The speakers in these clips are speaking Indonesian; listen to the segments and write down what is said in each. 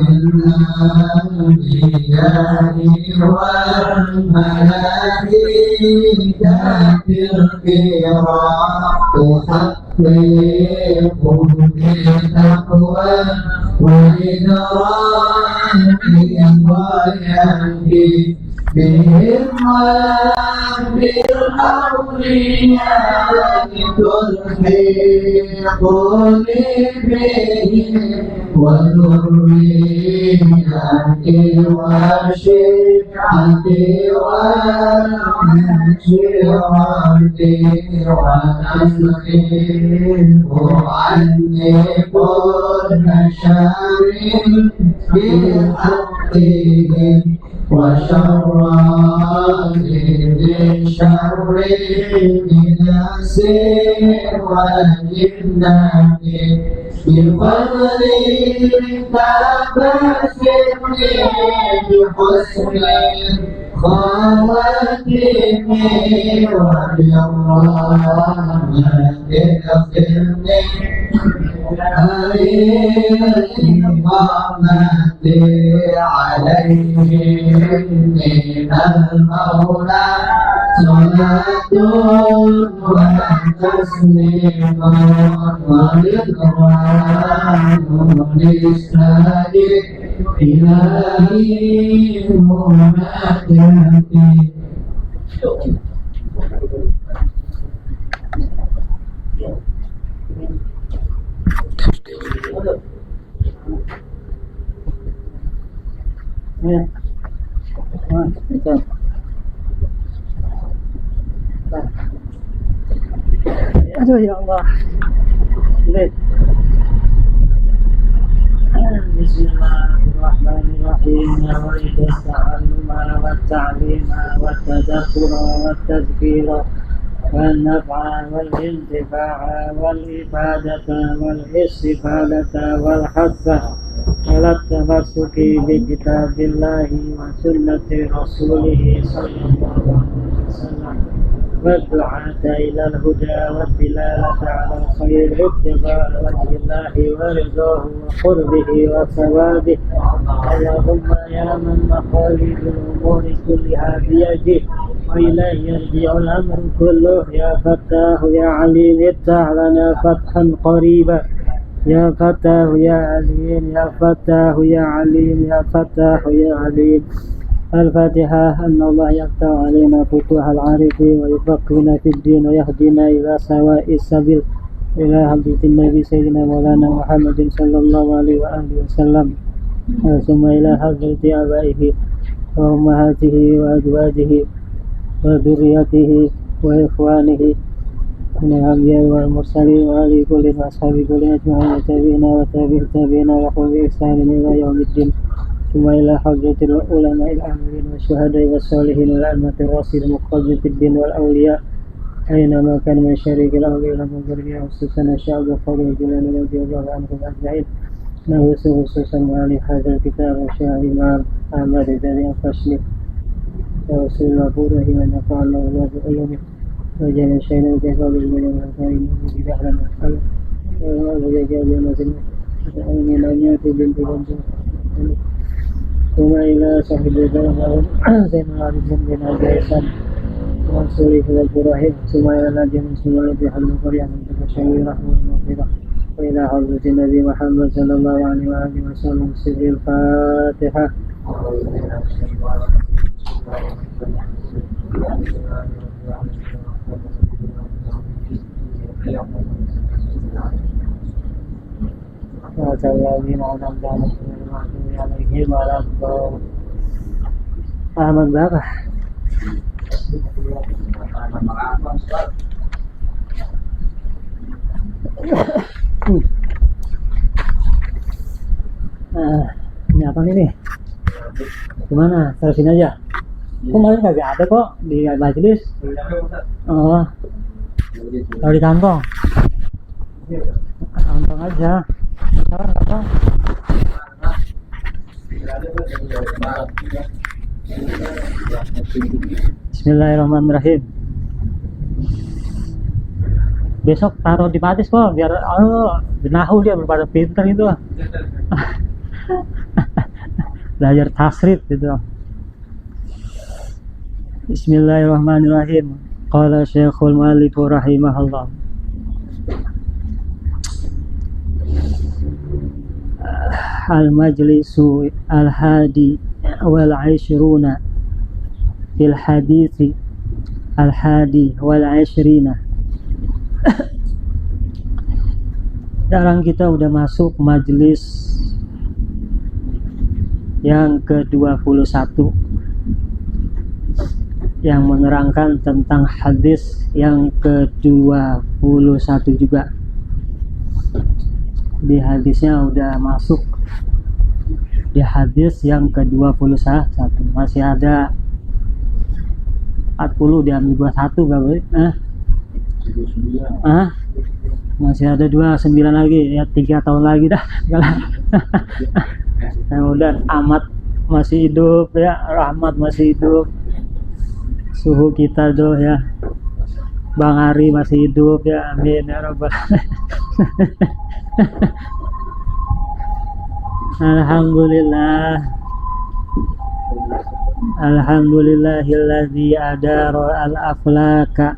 الأنبياء والملائكة الكرام تحقق بالتقوى وإدراك ويهدي بهم وبالأولياء تلحقني بهم وذريتي وشيعتي وعشيرتي ونصره عني كل شر بحقهم وشر شر نفسي والجنة بفضلك فاسقني بحسن خواتمي وبالرحمة اغفرني الإمامة عليهم من المولى صلاة وتسليم ورضوان لسانك إلهي منادتي. Aduh ya Allah. Bismillahirrahmanirrahim. Wa'idasta'aluma watta'lima wattadakura wattadkira والنفع والانتفاع والإفادة والاستفادة والحث على التمسك بكتاب الله وسنة رسوله صلى الله عليه وسلم والدعاة إلى الهدى والدلالة على الخير ابتغاء وجه الله ورضاه وقربه وثوابه. اللهم يا من مقاليد الأمور كلها بيده وإليه يرجع الأمر كله يا فتاه يا عليم افتح لنا فتحا قريبا يا فتاه يا عليم يا فتاه يا عليم يا فتاه يا عليم. الفاتحة. أن الله يفتح علينا فتوح العارفين ويفقهنا في الدين ويهدينا إلى سواء السبيل إلى حضرة النبي سيدنا مولانا محمد صلى الله عليه وآله وسلم ثم إلى حضرة آبائه وأمهاته وأزواجه وذريته وإخوانه من الأنبياء والمرسلين وآل كل وأصحاب كل أجمعين وتابعين وتابع التابعين وقوم بإحسان إلى يوم الدين. ثم إلى حضرة العلماء العاملين والشهداء والصالحين والأئمة الراشدين المقتدين الدين والأولياء أينما كان من شريك الأولياء والمغربين خصوصا الشعب القوي الجلال رضي الله عنهم أجمعين. نوصي خصوصا وعلي هذا الكتاب وشاهد مع أحمد الذي أنفشني ورسول الله بوره ونفع الله الله بعلمه وجل شيئا وجهه بالمنى والكريم ببحر الخلق ويجعل يوم من أن يأتي بالبلد. ثم إلى صاحب الدرجة زين العابدين بن الجيسان ومنصوره والبراهيم. ثم إلى نجم سماء بحل قرية من تشوي رحمه المغفرة. وإلى حضرة النبي محمد صلى الله عليه وآله وسلم. سر الفاتحة. الذين أنعمت عليهم ولا الضالين. Ahmad berapa? Ini apa ini? Gimana? Taruh sini aja. Kemarin nggak ada kok di majelis. Oh, taruh di kantong. Kantong aja. Apa? Bismillahirrahmanirrahim. Besok taruh di majelis kok biar benahu dia pada pinter itu. belajar tasrif gitu. Bismillahirrahmanirrahim. Qala Syekhul Mu'allif rahimahullah. Al-majlisu al-hadi wal 'ishruna fil hadithi al-hadi wal 'ishrina. Sekarang kita udah masuk majelis yang ke-21 yang menerangkan tentang hadis yang ke-21 juga. Di hadisnya udah masuk di hadis yang ke-21. Masih ada 40 diambil 21 gak boleh? Masih ada 29 lagi ya, 3 tahun lagi dah. Mudah-mudahan Ahmad masih hidup ya, Rahmat masih hidup, suhu kita doh ya, Bang Ari masih hidup ya, amin ya rabbal alamin. Alhamdulillah, alhamdulillahilladzi adara al-aflaka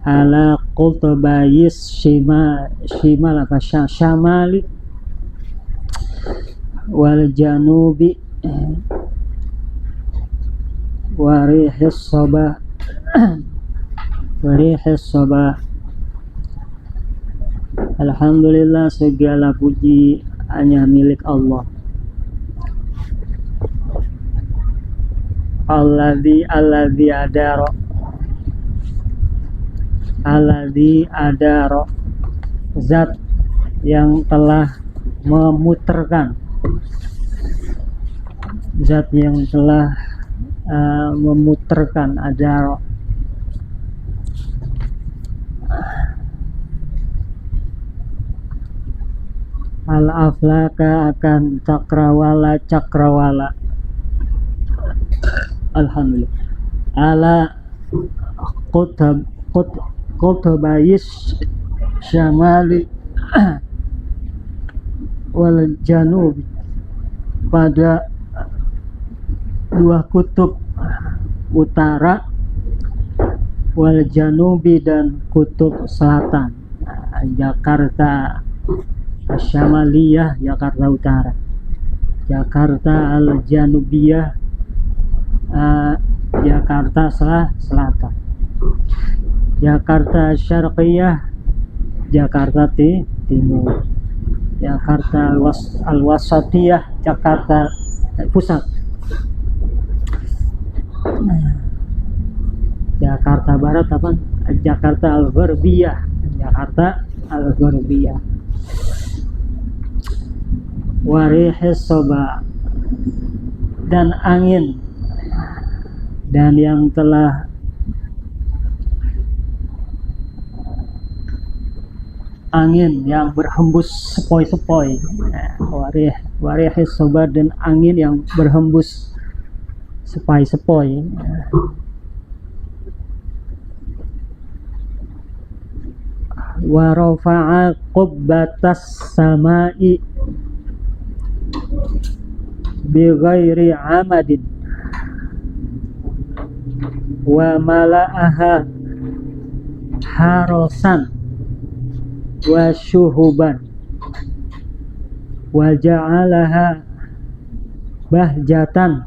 ala qutbayis shimal apa syamali wal janubi warihis sabah Alhamdulillah, segala puji hanya milik Allah. Alladzi adaro, zat yang telah memutarkan, zat yang telah memutarkan, adaro. Al-aflaka akan cakrawala. Alhamdulillah. Ala qutbayis syamali wal janubi, pada dua kutub utara, wal janubi dan kutub selatan. Jakarta Syamaliyah, Jakarta Utara. Jakarta Al-Janubiyah, Jakarta Selatan. Jakarta Syarqiyah, Jakarta Timur. Jakarta Al-Wasatiyah, Jakarta Pusat. Jakarta Barat apa? Jakarta Al-Gharbiyah, Jakarta Al-Gharbiyah. Warihis soba, dan angin, dan yang telah angin yang berhembus sepoi-sepoi. Warihis soba, dan angin yang berhembus sepoi-sepoi. Wa rafa'a qubbatas samai bi ghairi amadin wa mala'aha harosan wa syuhuban wa ja'alaha bahjatan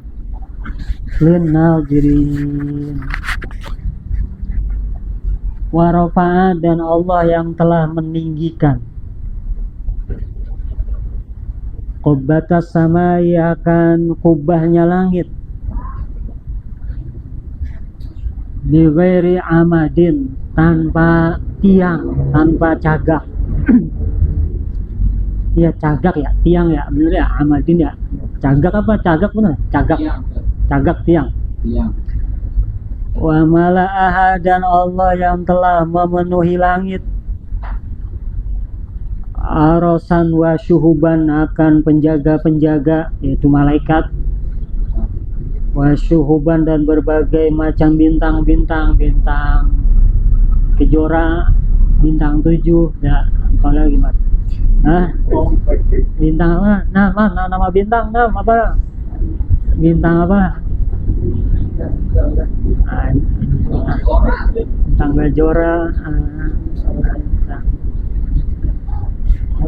lin nadirin. Wa rafa'a, dan Allah yang telah meninggikan, qubbatas samai, akan kubahnya langit, bi ghairi amadin, tanpa tiang, tanpa cagak. Ya cagak ya, tiang ya, bener ya, amadin ya. Cagak apa? Cagak bener? Cagak. Cagak tiang. Wa mala'aha, dan Allah yang telah memenuhi langit, arosan wa syuhuban, akan penjaga-penjaga, yaitu malaikat, wa syuhuban, dan berbagai macam bintang-bintang, bintang kejora, bintang 7, ya, apalagi Hah? Bintang apa? Nama bintang apa? Bintang apa? Ah, bintang Kejora.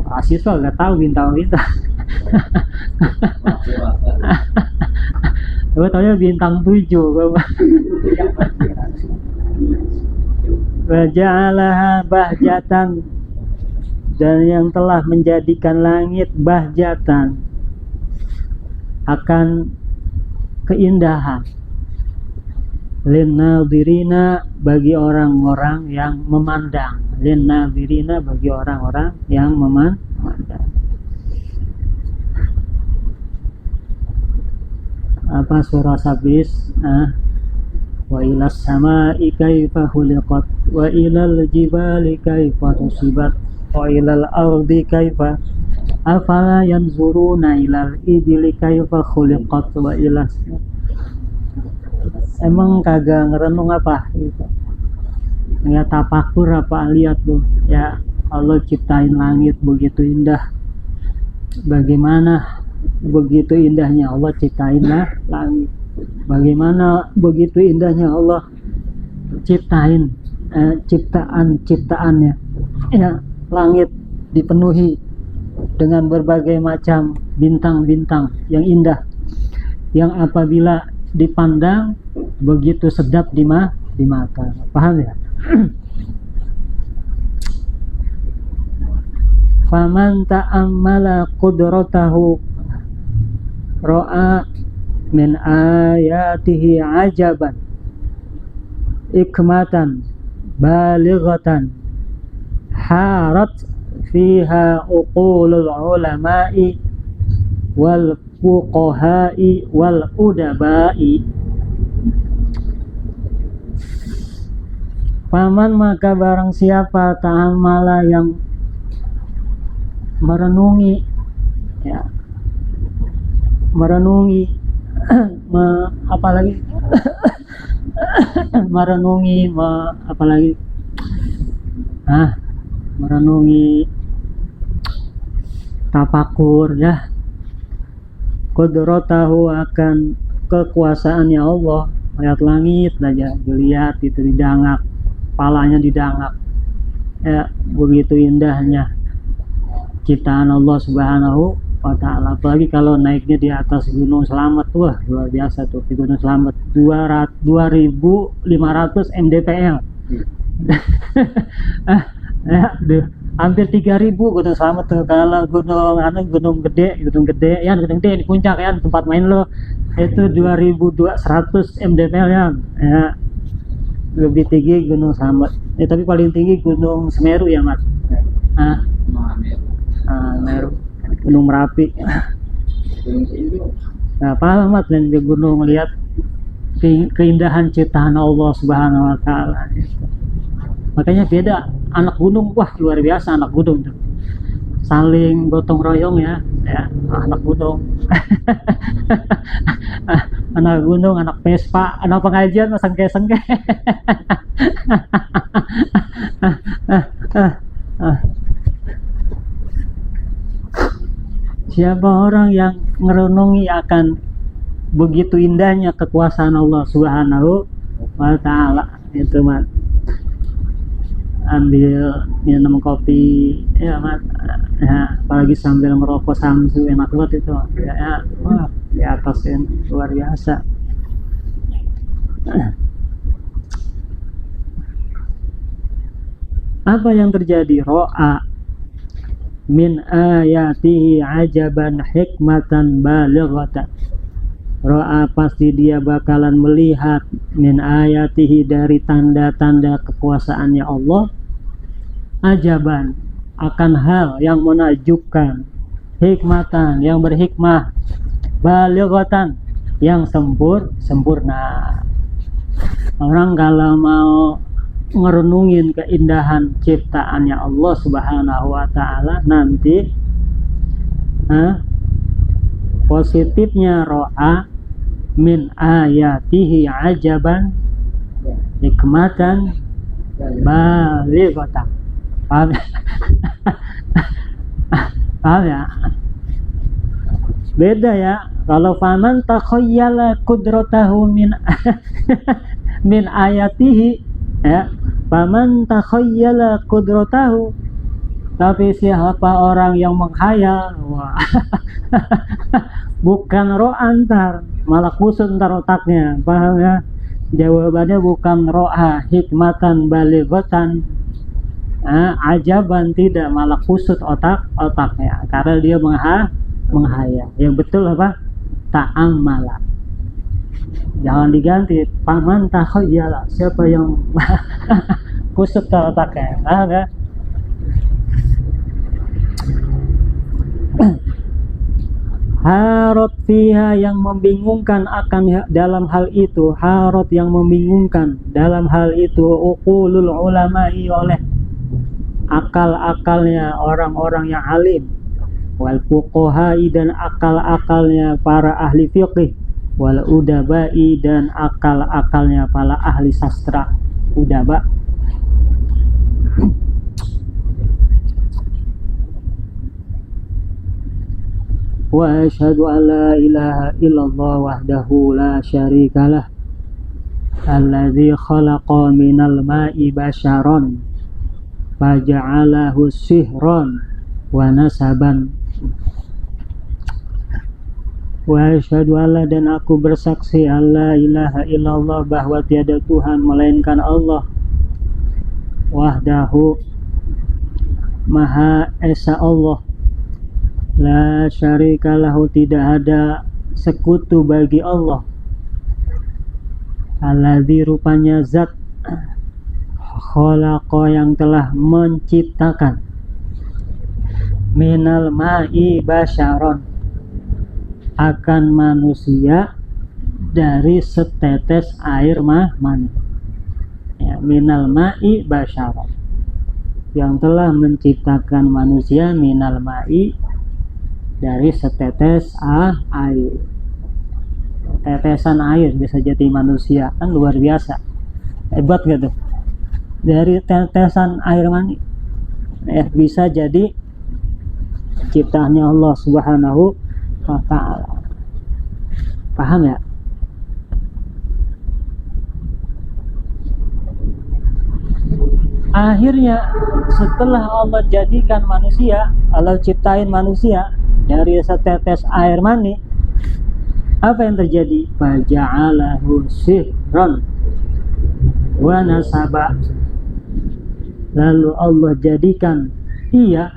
Asiswa nggak tahu bintang-bintang. Gue taunya bintang 7. Waja'alaha bahjatan, dan yang telah menjadikan langit bahjatan, akan keindahan, linnadhirina, bagi orang-orang yang memandang, linnadhirina, bagi orang-orang yang memandang. Apa surah Sabis? Wa ilas sama'i kaifa khuliqat wa ilal jibali kaifa nusibat wa ilal ardi kaifa afala yanzuruna ilal ibili kaifa khuliqat wa ilas. Emang kagak ngerenung apa gitu, ya tapakur apa, lihat tuh ya, Allah ciptain langit begitu indah, bagaimana begitu indahnya Allah ciptain langit, bagaimana begitu indahnya Allah ciptain ciptaannya ya, langit dipenuhi dengan berbagai macam bintang-bintang yang indah, yang apabila dipandang begitu sedap di mata. Paham ya? Faman ta'ammala qudratahu ra'a min ayatihi ajaban ikmatan balighatan harat fiha uqulul ulama'i wal fuqaha'i wal udaba'i. Paman, maka barang siapa ta'amala, yang merenungi ya, merenungi apalagi merenungi apalagi merenungi tafakur ya, qudratahu, akan kekuasaannya Allah. Lihat langit aja dilihat, itu didangak, kepalanya didangak ya, begitu indahnya ciptaan Allah Subhanahu wa ta'ala. Apalagi kalau naiknya di atas Gunung Slamet, wah luar biasa tuh. Di Gunung Slamet 2500 mdpl ya, hampir 3000 Gunung Slamet tuh. Kalau gunung gede ya, gunung gede di puncak ya, tempat main lo itu 2200 mdpl ya, lebih tinggi Gunung Slamet ya, tapi paling tinggi Gunung Semeru ya Mat. Meru, Gunung Merapi. Nah, paham Mat, dan di gunung melihat keindahan ciptaan Allah Subhanahu wa ta'ala. Makanya beda anak gunung, wah luar biasa anak gunung tuh. Saling gotong royong ya anak gunung. Anak gunung, anak Vespa, anak pengajian masang sengke. Siapa orang yang merenungi akan begitu indahnya kekuasaan Allah Subhanahu wa ta'ala, itu Mat, ambil minum kopi ya Mat ya, apalagi sambil merokok samsu, enak banget itu ya, wah di atas ya, luar biasa. Apa yang terjadi? Ro'a min ayatihi ajaban hikmatan balighatan. Ro'a, pasti dia bakalan melihat, min ayatihi, dari tanda-tanda kekuasaannya Allah, ajaban, akan hal yang menakjubkan, hikmatan, yang berhikmah, balighatan, yang sempurna. Orang kalau mau ngerenungin keindahan ciptaannya Allah Subhanahu wa ta'ala, nanti positifnya ro'a min ayatihi ajaban hikmatan balighatan. Paham ya? Beda ya. Kalau faman takhayyala qudratahu min min ayatihi ya, faman takhayyala qudratahu, tapi siapa orang yang menghayal, wah, bukan ro'a ntar, malah kusut ntar otaknya. Paham ya? Jawabannya bukan ro'a hikmatan balighatan, ajaban, tidak, malah kusut otaknya karena dia menghayal. Yang betul apa? Ta'ammala. Jangan diganti paman takhayyala, siapa yang kusut otaknya. Paham ya? Harot fiha, yang membingungkan akan dalam hal itu, harot yang membingungkan dalam hal itu, uqulul ulama'i, oleh akal-akalnya orang-orang yang alim, wal fuqaha'i, dan akal-akalnya para ahli fiqih, wal udaba'i, dan akal-akalnya para ahli sastra, udaba. Wa asyhadu an la ilaha illallah wahdahu la syarikalah, alladzi khalaqa minal ma'i basyaran faja'alahu sihran wa nasaban. Wa asyhadu alla, dan aku bersaksi, alla ilaha illallah, bahwa tiada Tuhan melainkan Allah, wahdahu, maha esa Allah, la syarikalahu, tidak ada sekutu bagi Allah, alladzi, rupanya zat, khalaqa, yang telah menciptakan, minal ma'i basyaron, akan manusia dari setetes air mani, ya, minal ma'i basyaron, yang telah menciptakan manusia, minal ma'i, dari setetes air. Tetesan air bisa jadi manusia, kan luar biasa, hebat gitu. Dari tetesan air mani bisa jadi ciptaannya Allah Subhanahu wa ta'ala. Paham ya? Akhirnya setelah Allah jadikan manusia, Allah ciptain manusia dari setetes air mani, apa yang terjadi? Faja'alahu sihran wa nasaba, lalu Allah jadikan ia,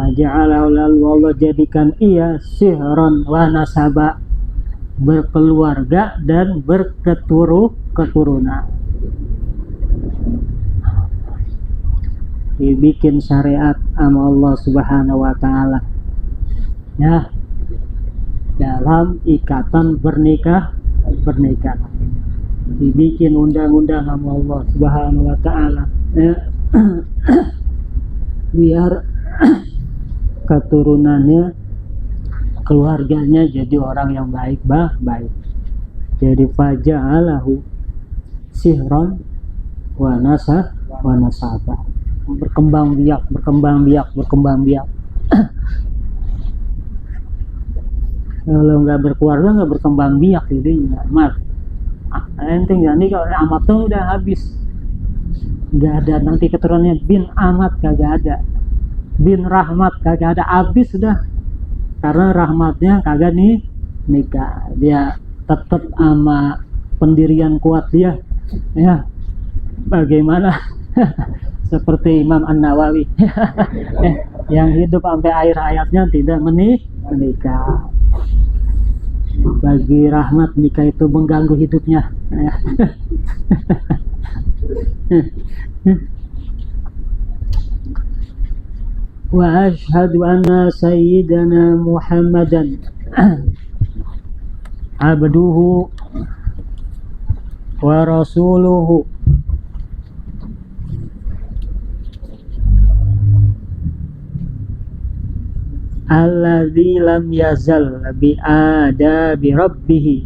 faja'alahu, lalu Allah jadikan ia, sihran wa nasaba, berkeluarga dan berketurunan. Dibikin syariat sama Allah Subhanahu wa ta'ala, ya, dalam ikatan pernikahan, dibikin undang-undang sama Allah Subhanahu wa ta'ala, ya, biar keturunannya, keluarganya jadi orang yang baik. Jadi faja'alahu sihron wa nasaba, berkembang biak. Kalau nggak berkeluarga nggak berkembang biak jadinya. Enteng ya, nih kalau amat tuh udah habis, nggak ada nanti keturunannya. Bin amat kagak ada, bin rahmat kagak ada, habis sudah. Karena rahmatnya kagak nikah, dia tetap sama pendirian kuat dia, ya. Bagaimana? Seperti Imam An-Nawawi yang hidup sampai akhir hayatnya tidak menikah. Bagi rahmat, nikah itu mengganggu hidupnya. Wa asyhadu anna sayyidana Muhammadan abduhu wa rasuluhu alladzi lam yazal bi adabi rabbih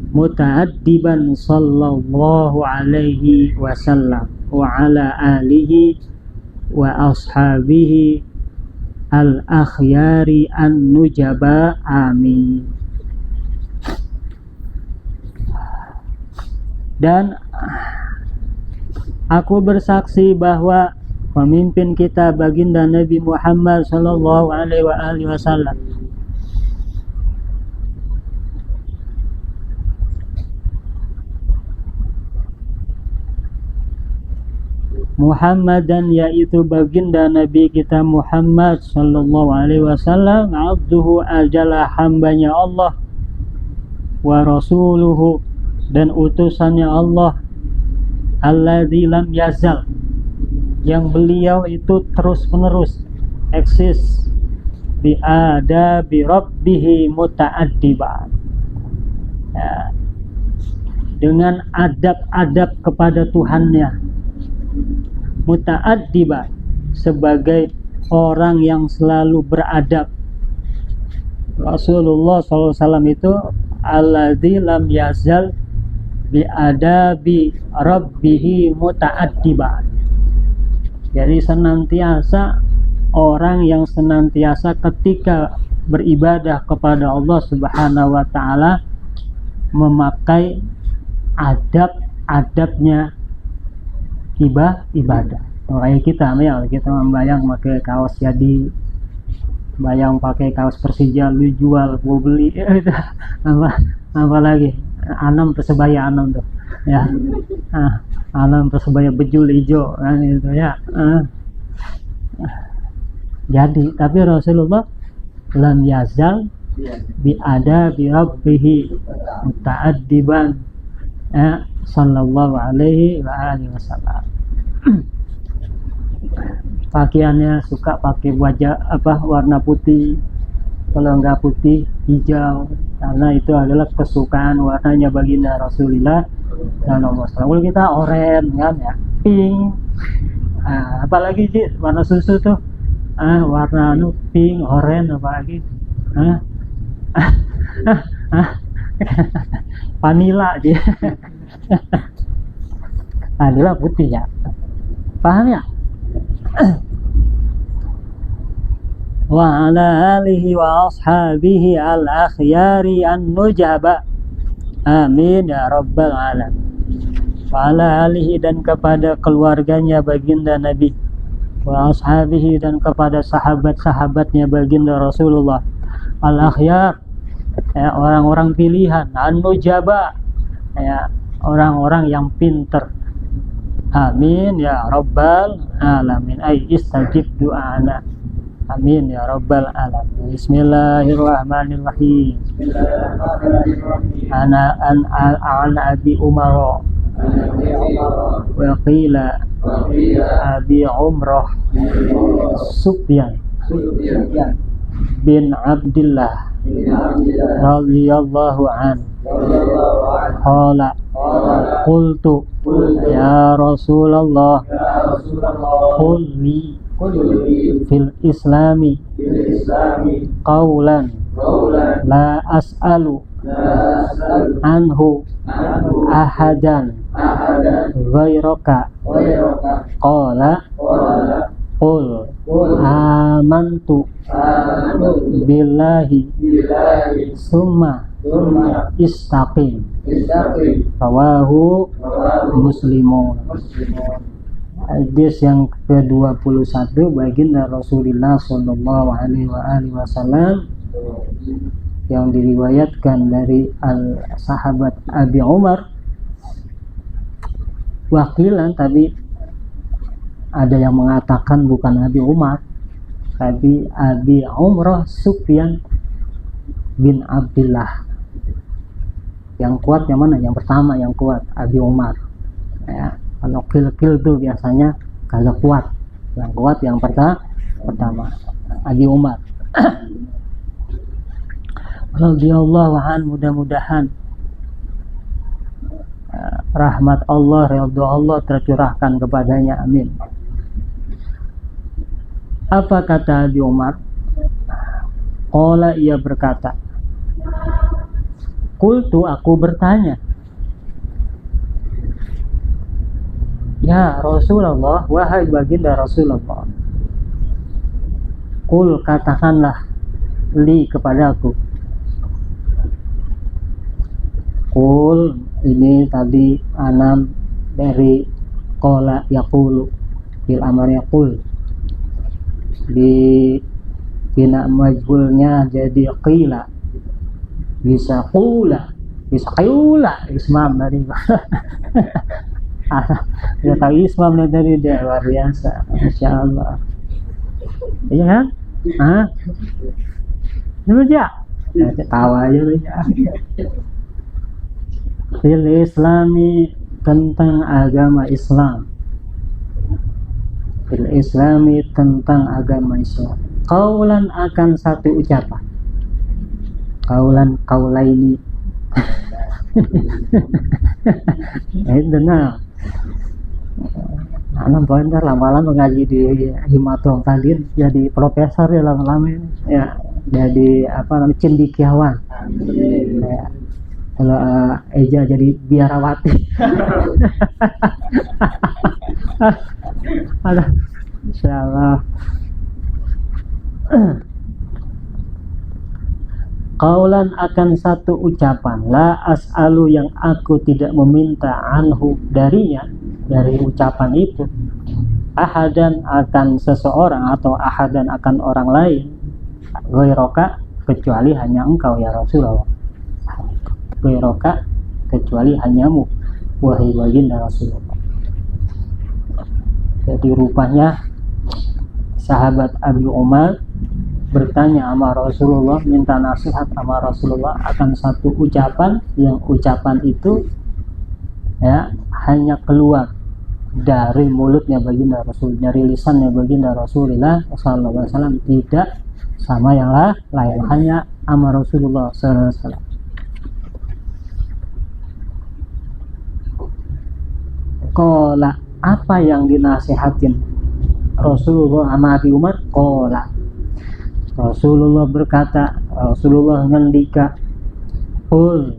muta'addiban sallallahu alaihi wasallam wa ala alihi wa ashabihi al-akhyari an-nujaba. Amin. Dan aku bersaksi bahwa pemimpin kita baginda Nabi Muhammad sallallahu alaihi wasallam Muhammadan, yaitu baginda Nabi kita Muhammad sallallahu alaihi wasallam, abduhu adalah hambanya Allah, wa rasuluhu dan utusannya Allah, alladzi lam yazal, yang beliau itu terus menerus eksis, bi adabi rabbihi muta'addiban, ya, dengan adab-adab kepada Tuhannya, muta'addiban, sebagai orang yang selalu beradab. Rasulullah SAW itu alladzi lam yazal bi adabi rabbihi muta'addiban, jadi senantiasa orang yang senantiasa ketika beribadah kepada Allah Subhanahu wa taala memakai adab-adabnya ibadah. Kayak kita ya, kita membayang pakai kaos jadi, bayang pakai kaos Persija, lu jual, gua beli, apa lagi? Anam Persebaya Anam tuh, ya. Anam Persebaya bejul hijau kan itu ya. Jadi, tapi Rasulullah lam yazal bi adabi rabbihi muta'addiban, ya, sallallahu alaihi wa alihi wasallam. Pakaiannya suka pakai warna putih, kalau enggak putih hijau, karena itu adalah kesukaan warnanya baginda Rasulullah sallallahu alaihi wasallam. Kalau kita oranye kan ya, pink, apalagi sih warna susu tuh, warna pink, oranye, apalagi vanilla aja. Vanilla putih ya, paham ya? Wa ala alihi wa ashabihi al-akhyari an-nujaba. Amin ya rabbal alamin. Wa ala alihi, dan kepada keluarganya baginda Nabi, wa ashabihi, dan kepada sahabat-sahabatnya baginda Rasulullah, al-akhyar, ya, orang-orang pilihan, an-nujaba, ya, orang-orang yang pinter. Amin ya rabbal alamin. Ay istajib du'ana. Amin ya rabbal alamin. Bismillahirrahmanirrahim. Ana Abi Umar wa qila Abi Umrah Sufyan bin Abdullah radhiyallahu an qala qultu ya Rasulullah qul li fil islami qawlan la as'alu anhu ahadan ghairaka qala qul amantu billahi summa istaqim. Rawahu Muslimun. Hadis yang ke-21, baginda Rasulullah sallallahu alaihi wasallam yang diriwayatkan dari sahabat Abi Umar. Wakilan, tapi ada yang mengatakan bukan Abi Umar, tapi Abi Umrah Sufyan bin Abdullah. Yang kuat yang mana? Yang pertama yang kuat, Abi Umar. Ya, kalau kil-kil tuh biasanya kagak kuat. Yang kuat yang pertama Abi Umar. Radhiyallahu an, mudah-mudahan rahmat Allah, ridha Allah tercurahkan kepadanya. Amin. Apa kata Abi Umar? Qala, ia berkata, qultu, aku bertanya, ya Rasulullah, wahai baginda Rasulullah, Qul, katakanlah, li, kepadaku. Qul, ini tadi anam dari qala yaqulu, fil amar yaqul. Di bina majhulnya jadi qila, bisa qula, bisa qula, ismam dari ya tahu ismam dari dia, luar biasa, Masya Allah. Iya kan? Dulu ya tawa aja ya. Fil Islami, tentang agama Islam. Fil Islami, tentang agama Islam. Qaulan, akan satu ucapan. Qaulan, qaulaini. Itu nah. Anak bener lama-lama ngaji di Himatul Talin, jadi profesor ya lama-lama ini. Ya, jadi apa namanya, cendikiawan. Ya. Kalau Eja jadi biarawati. Ada, insyaallah. Qaulan, akan satu ucapan, la as'alu, yang aku tidak meminta, anhu, darinya, dari ucapan itu, ahadan, akan seseorang, atau ahadan, akan orang lain, ghairaka, kecuali hanya engkau ya Rasulullah. Ghairaka, kecuali hanyamu, wahai baginda Rasulullah. Jadi rupanya sahabat Abu Umar bertanya sama Rasulullah, minta nasihat sama Rasulullah akan satu ucapan, yang ucapan itu ya hanya keluar dari mulutnya baginda Rasul, dari lisannya baginda Rasulullah sallallahu alaihi wasallam, tidak sama yang lain, hanya sama Rasulullah sallallahu alaihi wasallam. Qala, apa yang dinasihatin Rasulullah sama Abi Umar? Qala, Rasulullah berkata, Rasulullah ngendika, qul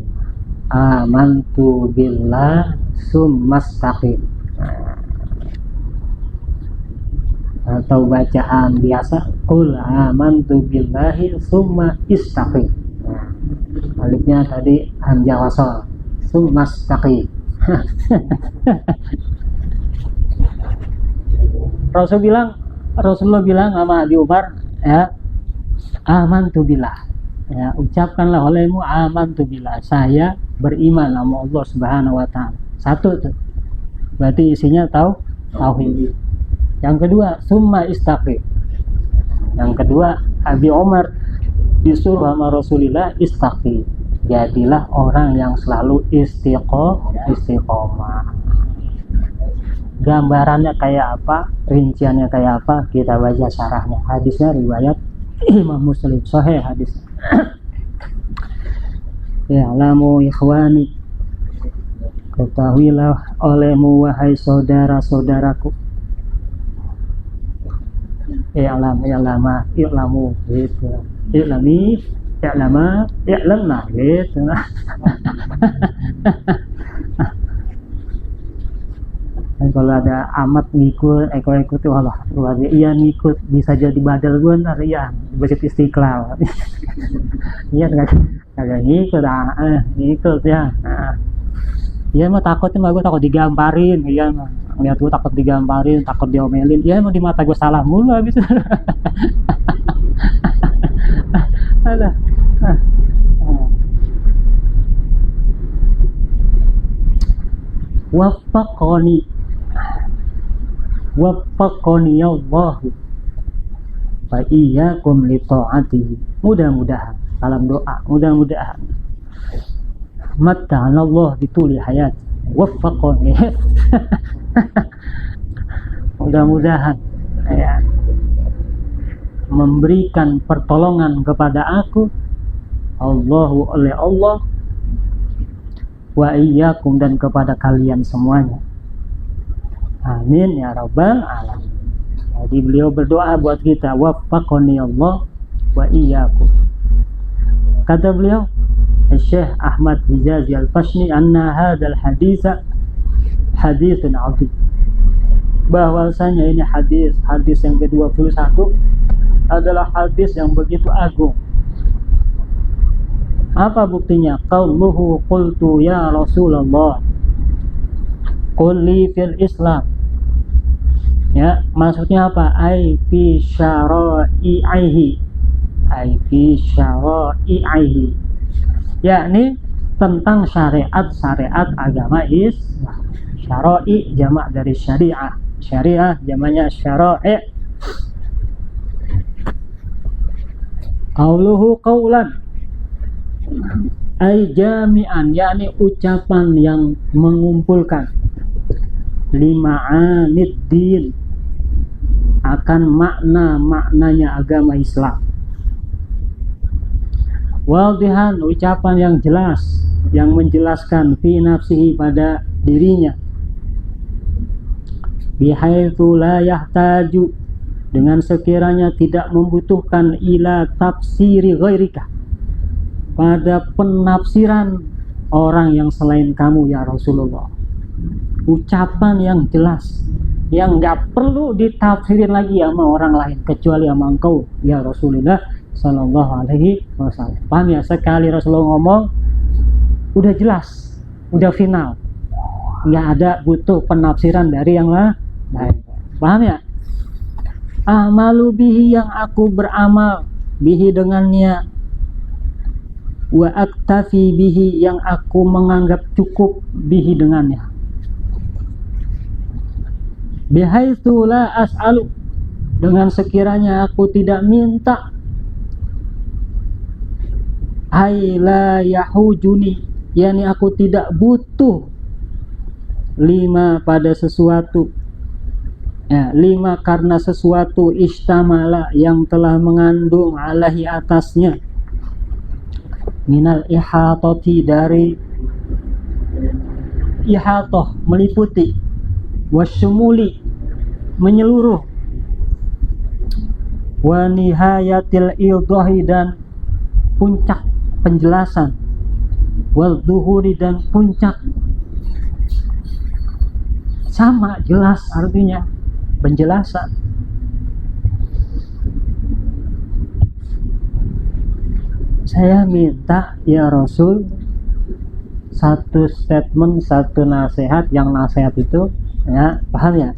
amantu billah summastaqim. Atau bacaan biasa, qul amantu billahi summa istaqim. Alifnya tadi hamzah wasal, summastaqim. Rasulullah bilang sama Abi Umar, ya, amantu billah, ya, ucapkanlah olehmu amantu billah, saya beriman sama Allah Subhanahu wa taala. Satu tuh, berarti isinya tauhid. Yang kedua, summa istaqim. Yang kedua, Abi Umar disuruh sama Rasulullah istaqim, jadilah orang yang selalu istiqomah. Gambarannya kayak apa, rinciannya kayak apa, kita baca syarahnya. Hadisnya riwayat Imam Muslim, sahih hadis. Ya lamu ikhwani, ketahuilah olehmu wahai saudara-saudaraku. I'lama i'lamu gitu. I'lami i'lama i'lamna gitu. Kalau ada amat ngikut, ikut Allah, iya ngikut, bisa jadi badal gue ntar, iya Masjid Istiqlal. Iya kagak ngikut, ngikut ya. Iya mah takutnya mah gue takut digamparin, iya mah ngeliat gue takut digamparin, takut diomelin, iya emang di mata gue salah mulu habis. Alah. Waffaqani Allah fa iyyakum li ta'atihi. Mudah-mudahan, salam doa, mudah-mudahan matta'ana Allah bituli hayat. Waffaqani. Mudah-mudahan ya, memberikan pertolongan kepada aku Allahu oleh Allah, wa iyyakum, dan kepada kalian semuanya. Amin ya rabbal alamin. Jadi beliau berdoa buat kita, waffaqani Allah wa iyyakum. Kata beliau, Syekh Ahmad Hijazi Al-Fashni, anna hadzal haditsa haditsun 'azim. Bahwasanya ini hadis yang ke-21 adalah hadis yang begitu agung. Apa buktinya? Qauluhu qultu ya Rasulullah qul li fil Islam. Ya, maksudnya apa? Ai fi syara'ihi. Ai fi syara'ihi. Yakni tentang syariat-syariat agama Islam. Syara'i jamak dari syariah. Syariah jamaknya syara'i. Qauluhu qaulan ai jami'an, yakni ucapan yang mengumpulkan lima'anid din, akan makna-maknanya agama Islam. Wadihan, ucapan yang jelas, yang menjelaskan fi nafsihi, pada dirinya, bihaitsu la yahtaju, dengan sekiranya tidak membutuhkan ila tafsiri ghairika, pada penafsiran orang yang selain kamu ya Rasulullah. Ucapan yang jelas, yang nggak perlu ditafsirin lagi sama orang lain kecuali sama engkau ya Rasulullah Sallallahu Alaihi Wasallam. Paham ya? Sekali Rasulullah ngomong udah jelas, udah final, nggak ada butuh penafsiran dari yang lain. Paham ya? Amalu bihi, yang aku beramal bihi dengannya, wa aktafi bihi, yang aku menganggap cukup bihi dengannya, bihaitsu la as'alu, dengan sekiranya aku tidak minta, ai la yahujuni, yakni aku tidak butuh, lima pada sesuatu, ya, lima karena sesuatu, istamala yang telah mengandung alaihi atasnya, minal ihatati, dari ihatoh meliputi, wasyumuli menyeluruh, wa nihayatil idahi dan puncak penjelasan, wal duhuri dan puncak, sama jelas artinya penjelasan. Saya minta ya Rasul satu statement, satu nasihat, yang nasihat itu ya, paham ya,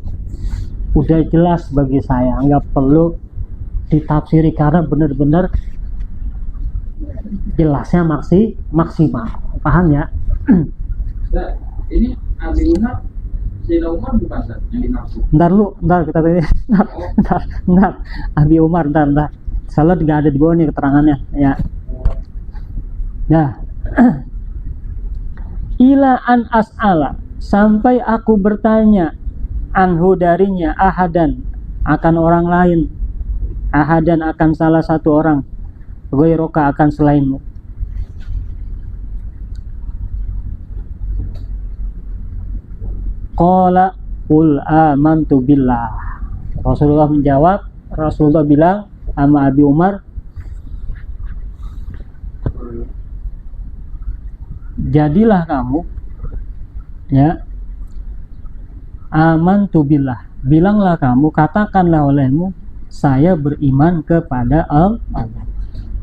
udah jelas bagi saya, nggak perlu ditafsiri karena benar-benar jelasnya maksimal. Paham ya? Nah, ini Abi Umar, Sayyidina Umar bukan yang dimaksud. Ntar kita tanya. Ntar. Abi Umar, ntar. Salah nggak ada di bawah nih keterangannya. Ya. Nah. Ila an as'ala, sampai aku bertanya, anhu darinya, ahadan, akan orang lain, ahadan akan salah satu orang, ghairoka akan selainmu. Qala qul amantu billah. Rasulullah menjawab, Rasulullah bilang sama Abi Umar, jadilah kamu ya, amantu billah, bilanglah kamu, katakanlah olehmu, saya beriman kepada Allah.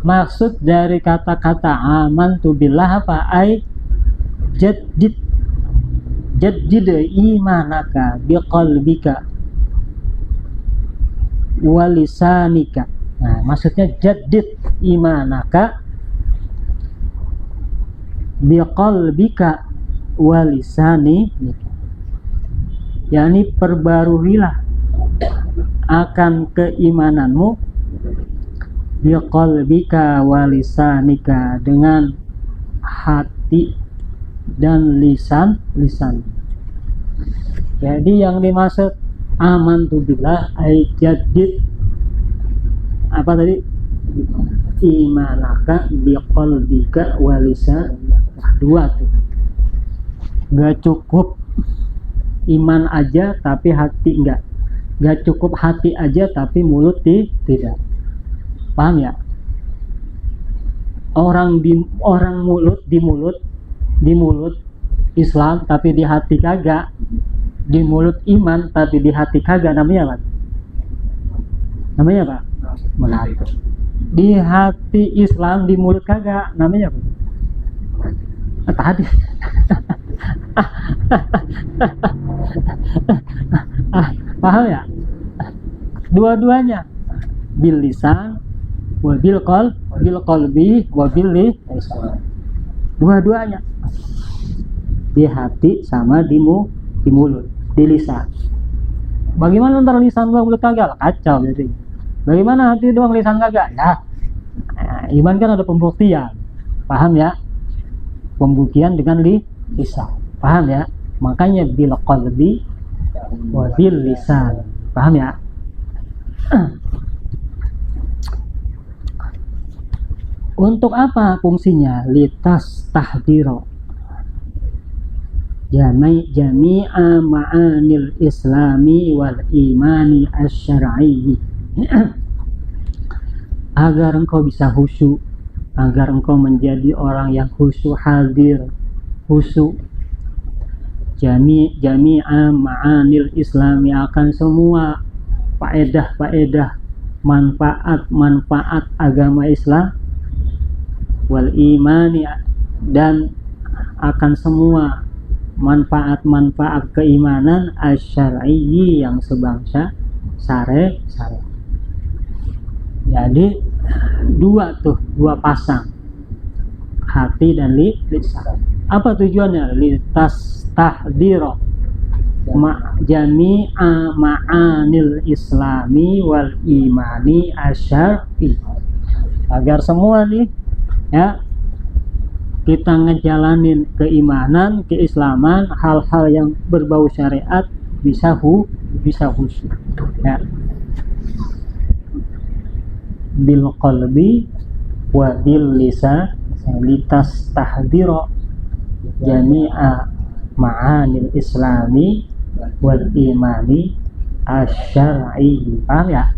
Maksud dari kata-kata amantu billah apa? Ai jaddid imanaka biqalbika walisanika. Nah, maksudnya jaddid imanaka biqalbika walisanika, yakni perbaruhilah akan keimananmu biqalbika walisanika, dengan hati dan lisan. Jadi yang dimaksud amantu billah ay jaddid apa tadi? Imanaka biqalbika walisanika. Dua tuh. Gak cukup iman aja tapi hati enggak. Gak cukup hati aja tapi mulut tidak. Paham ya? Orang mulut di mulut Islam tapi di hati kagak. Di mulut iman tapi di hati kagak, namanya apa? Namanya apa? Melati. Di hati Islam, di mulut kagak, namanya apa? Tadi. Paham ya? Dua-duanya bil lisan wa bil qalbi wa bil lisan. Dua-duanya. Di hati sama di mulut, di lisan. Bagaimana antara lisan doang mulut kagak? Kacau jadi. Bagaimana hati doang lisan kagak? Ya. Iman kan ada pembuktian. Paham ya? Pembuktian dengan lisan. Paham ya? Makanya bil qalbi wa bil lisan. Paham ya? Untuk apa fungsinya? Litas tahdiro jami'a ma'anil islami wal imani asyar'i. Agar engkau bisa khusyuk, agar engkau menjadi orang yang khusyuk, hadir, khusyuk. Jami'a ma'anil islami, akan semua faedah manfaat agama Islam, wal imani, dan akan semua manfaat keimanan asyar'i yang sebangsa syari. Jadi dua pasang, hati dan lisan. Apa tujuannya? Litas tahdiro jami'a ma'anil islami wal imani asyar'i, agar semua nih ya kita ngejalanin keimanan, keislaman, hal-hal yang berbau syariat bisa khusyuk ya. Bil qalbi wa bil lisan litas tahdiro jami'a ma'anil islami wal imani asyar'i. Paham ya?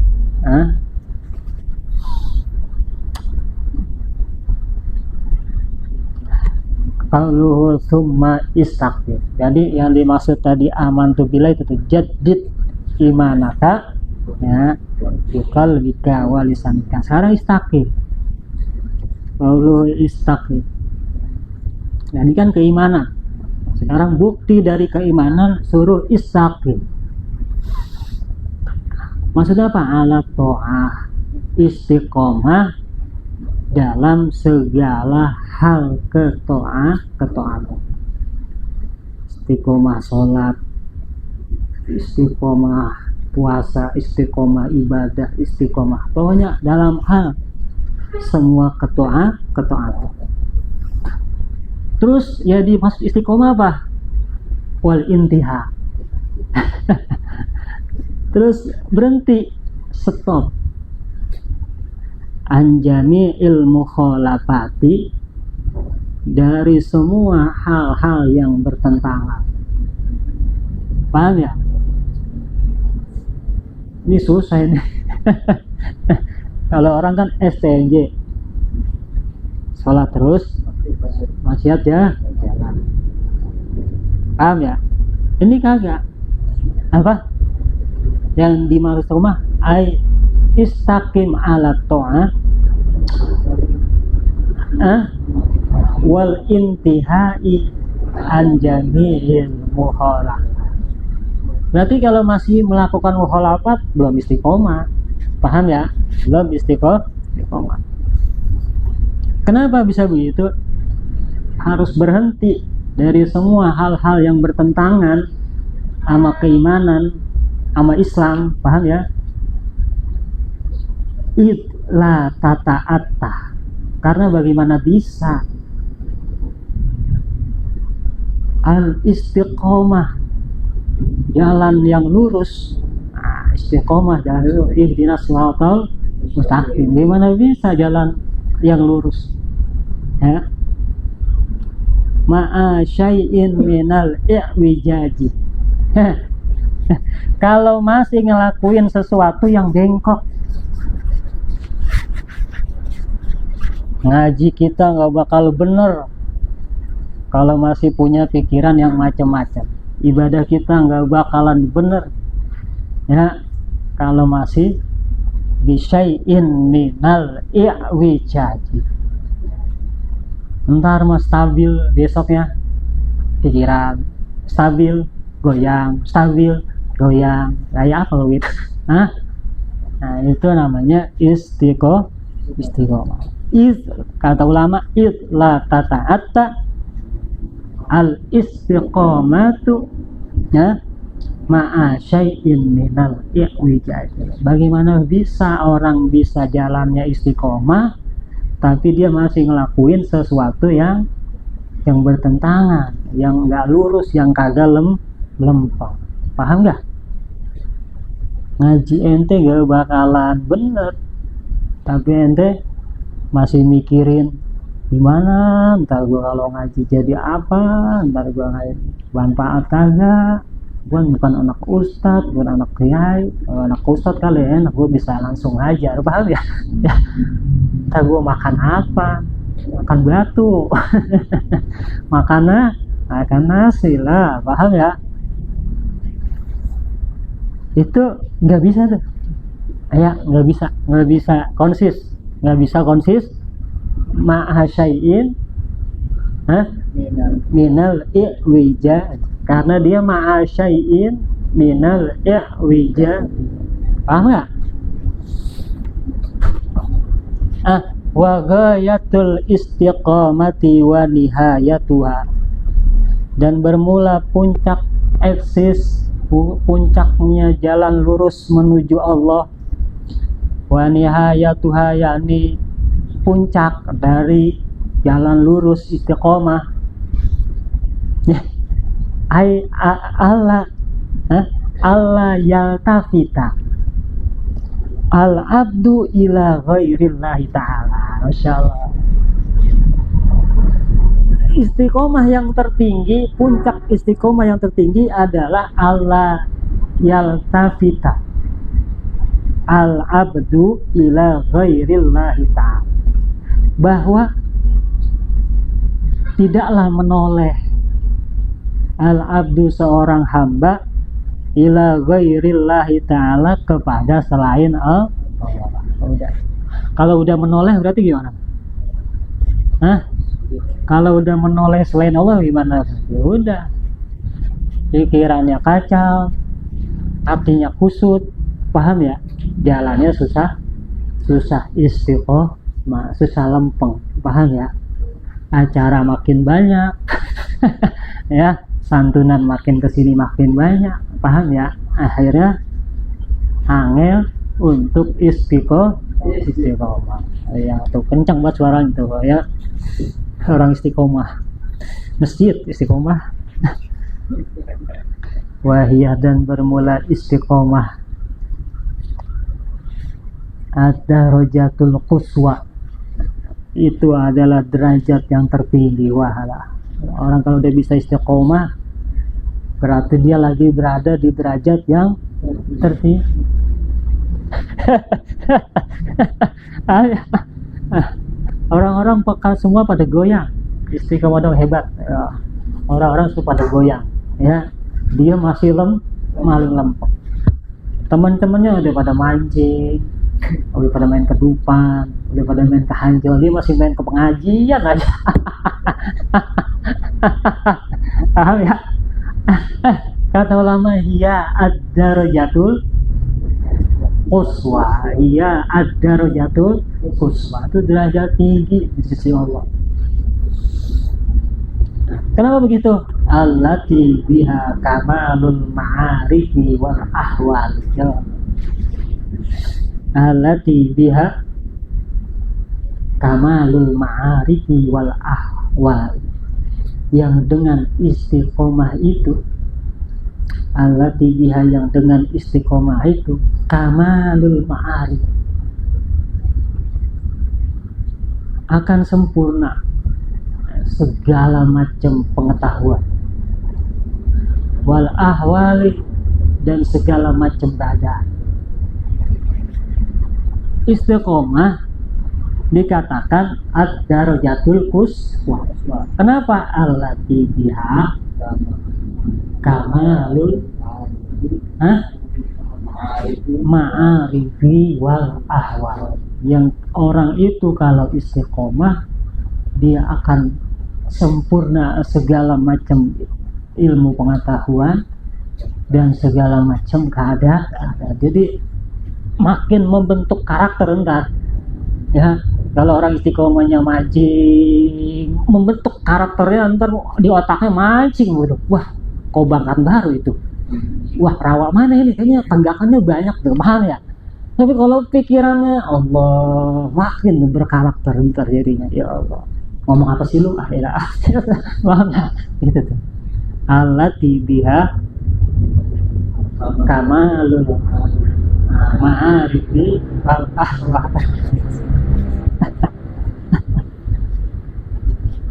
Qauluhu summa istaqim. Jadi yang dimaksud tadi amantu billah itu jaddid imanaka ya, biqalbika wa lisanika. Sekarang istaqim. Qauluhu istaqim. Nah, ini kan keimanan. Sekarang bukti dari keimanan suruh istaqim. Maksudnya apa? Ala ta'ah, istiqomah dalam segala hal ketaatan. Istiqomah sholat, istiqomah puasa, istiqomah ibadah, istiqomah, pokoknya dalam hal semua ketaatan. Terus ya dimaksud istiqomah apa? Wal intiha. Terus berhenti, stop. Anjami ilmu kholafati, dari semua hal-hal yang bertentangan. Paham ya? Ini susah ini. Kalau orang kan STNJ, sholat terus, maksiat ya jalan. Paham ya? Ini kagak. Apa? Yang dimaksud rumah istaqim ala ta'ah wal intihai an jami'il mukhalafat. Berarti kalau masih melakukan mukhalafat belum istiqomah. Paham ya? Belum istiqomah. Kenapa bisa begitu? Harus berhenti dari semua hal-hal yang bertentangan sama keimanan, sama Islam. Paham ya? La tata'atta, karena bagaimana bisa al istiqomah, jalan yang lurus. Istiqomah dari ihdinas siratal mustaqim. Bagaimana bisa jalan yang lurus ya? Ma'a syai'in minal i'wijaji. Kalau masih ngelakuin sesuatu yang bengkok, ngaji kita nggak bakal bener kalau masih punya pikiran yang macam-macam. Ibadah kita nggak bakalan bener ya kalau masih bisyai'in minal i'wijaji. Ntar mau stabil, besoknya pikiran stabil, goyang, stabil, goyang, kayak apa gitu. Nah itu namanya istiqomah. Kata ulama, la tata'atta al istiqomatu ya ma'a syai'in minal i'wijaj. Bagaimana bisa orang bisa jalannya istiqomah tapi dia masih ngelakuin sesuatu yang bertentangan, yang nggak lurus, yang kagak lempeng. Paham nggak? Ngaji ente gak bakalan bener, tapi ente masih mikirin gimana ntar gua kalau ngaji jadi apa, ntar gua ngaji manfaat kagak. Gua bukan anak ustad, bukan anak kiai. Kalau anak ustad kali enak, gua bisa langsung ngajar. Paham ya? Ya. Ntar gua makan apa? Makan batu. makan nasi lah. Paham ya? Itu nggak bisa tuh. Ya, nggak bisa konsis. Ma'asyai'in minal i'wijaj, karena dia ma'asyai'in minal i'wijaj. Paham nggak? Wa ghayatul istiqamati wa nihayatuha, dan bermula puncak puncaknya jalan lurus menuju Allah. Wa nihayatuha, yakni puncak dari jalan lurus istiqomah. Allah yaltafita al abdu ila ghairillahi ta'ala. Masya Allah. Istiqomah yang tertinggi, puncak istiqomah yang tertinggi adalah Allah yaltafita al abdu ila ghairillahi ta'ala, bahwa tidaklah menoleh al-abdu seorang hamba ila ghairillahi ta'ala kepada selain Allah. Kalau udah menoleh berarti gimana? Kalau udah menoleh selain Allah gimana? Ya udah, pikirannya kacau, hatinya kusut, paham ya? Jalannya susah istiqomah, susah lempeng, paham ya? Acara makin banyak, ya, santunan makin kesini makin banyak, paham ya? Akhirnya angel untuk istiqomah. Ya, tuh kencang banget suara itu ya, orang istiqomah, masjid istiqomah. Wahiyah, dan bermula istiqomah ad-darajatul quswa, itu adalah derajat yang tertinggi. Wahala, orang kalau udah bisa istiqomah berarti dia lagi berada di derajat yang tertinggi. Orang-orang peka semua pada goyang. Istiqomah dong hebat. Orang-orang semua pada goyang, ya. Dia masih maling lempeng. Teman-temannya udah pada mancing, udah pada main kedupan, udah pada main kehanjol, dia masih main ke pengajian aja. Paham ya? Kata ulama, hiya ad-darajatul quswa, hiya ad-darajatul quswa, itu derajat tinggi di sisi Allah. Kenapa begitu? Allati biha kamalul ma'arifi wal ahwal. Allati biha kamalul ma'arifi wal ahwal, yang dengan istiqomah itu, allati biha, yang dengan istiqomah itu, kamalul ma'arif, akan sempurna segala macam pengetahuan, wal ahwali, dan segala macam keadaan. Istiqomah dikatakan ad-darajatul quswa. Kenapa? Allati biha kamalul ma'arifi wal ahwal. Yang orang itu kalau istiqomah dia akan sempurna segala macam ilmu pengetahuan dan segala macam keadaan. Jadi makin membentuk karakter entar. Ya, kalau orang istiqomahnya mancing, membentuk karakternya ntar di otaknya mancing gitu. Wah, kobakan baru itu. Wah, rawa mana ini? Kayaknya tanggakannya banyak tuh, paham ya? Tapi kalau pikirannya Allah, makin berkarakter ntar jadinya. Ya Allah, ngomong apa sih lu? Ya, paham ya? Gitu tuh. Allati biha kamalul ma'arifi wal ahwal.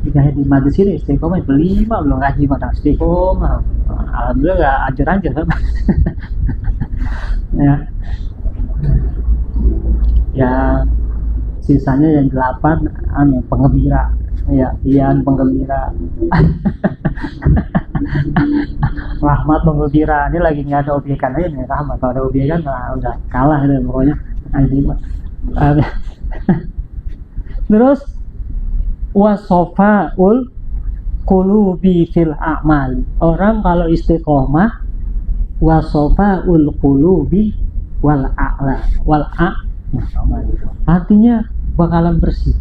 Jika di majlis ini istiqomah berlima belum ngaji pada istiqomah. Alhamdulillah gak ajar-ajar kan. Ya sisanya yang 8 penggembira. Ya, Ian penggembira. Rahmat penggembira. Ini lagi nggak ada obyekan aja nih Rahmat. Kalau ada obyekan udah kalah deh pokoknya. Terus wasofaul qulubi fil a'mal. Orang kalau istiqomah wasofaul qulubi wal a'la wal artinya bakalan bersih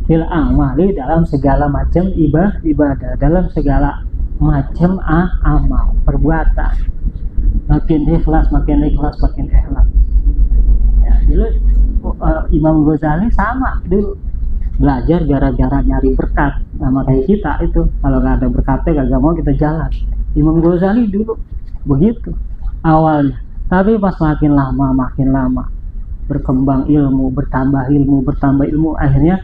fil a'mali dalam segala macam ibadah, dalam segala macam amal perbuatan. Makin ikhlas ya, dulu Imam Ghazali sama dulu belajar gara-gara nyari berkat. Nama kayak kita itu kalau nggak ada berkatnya gak mau kita jalan. Imam Ghazali dulu begitu awalnya, tapi pas makin lama berkembang ilmu, bertambah ilmu, akhirnya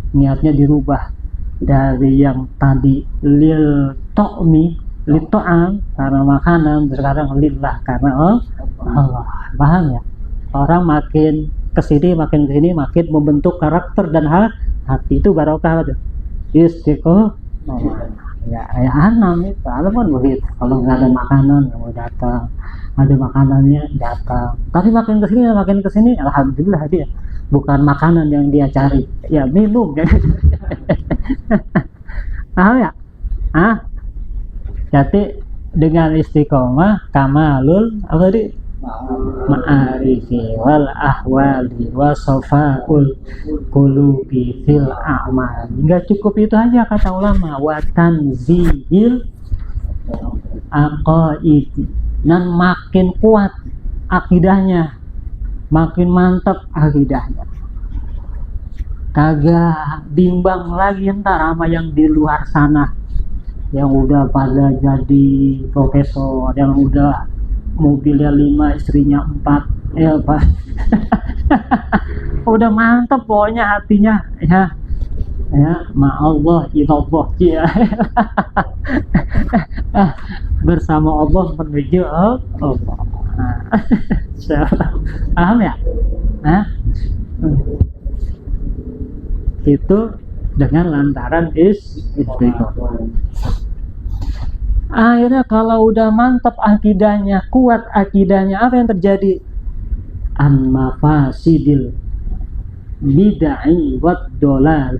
niatnya dirubah dari yang tadi lil to'am karena makanan, sekarang lillah karena Allah. Paham ya? Orang makin kesini makin membentuk karakter dan hati itu barokah tuh. Istiqomah. Ya anam itu, alam kan begitu. Kalau nggak ada makanan nggak mau datang, ada makanannya datang. Tapi makin kesini, alhamdulillah dia bukan makanan yang dia cari, ya minum. Tahu ya? Jadi dengan istiqomah kamalul apa tadi? Ma'arifi wal ahwali wasofaul qulubi fil a'mal. Enggak cukup itu aja kata ulama, wa tanzihil aqaidi, dan makin kuat akidahnya, makin mantap akidahnya, kagak bimbang lagi ntar sama yang di luar sana yang udah pada jadi profesor, yang udah mobilnya 5 istrinya 4 ya Pak. Udah mantap pokoknya hatinya ya ma'allah ilallah ya. Bersama Allah menuju Allah. Paham ya? Itu dengan lantaran istiqomah. Akhirnya kalau udah mantap akidahnya, kuat akidahnya, apa yang terjadi? An mafasidil bid'ah wad dolal.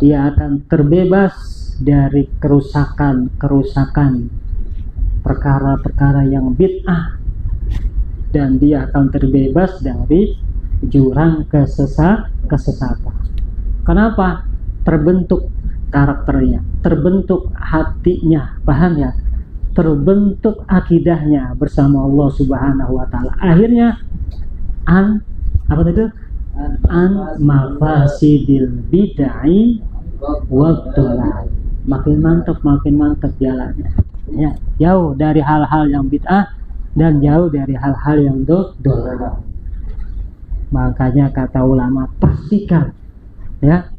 Dia akan terbebas dari kerusakan perkara-perkara yang bid'ah, dan dia akan terbebas dari jurang kesesatan. Kenapa? Terbentuk karakternya, terbentuk hatinya, paham ya? Terbentuk akidahnya bersama Allah Subhanahu wa taala. Akhirnya an mafasidil bid'ah wa dhalal. Makin mantap jalannya. Ya, jauh dari hal-hal yang bid'ah dan jauh dari hal-hal yang dhalal. Makanya kata ulama, pastikan ya,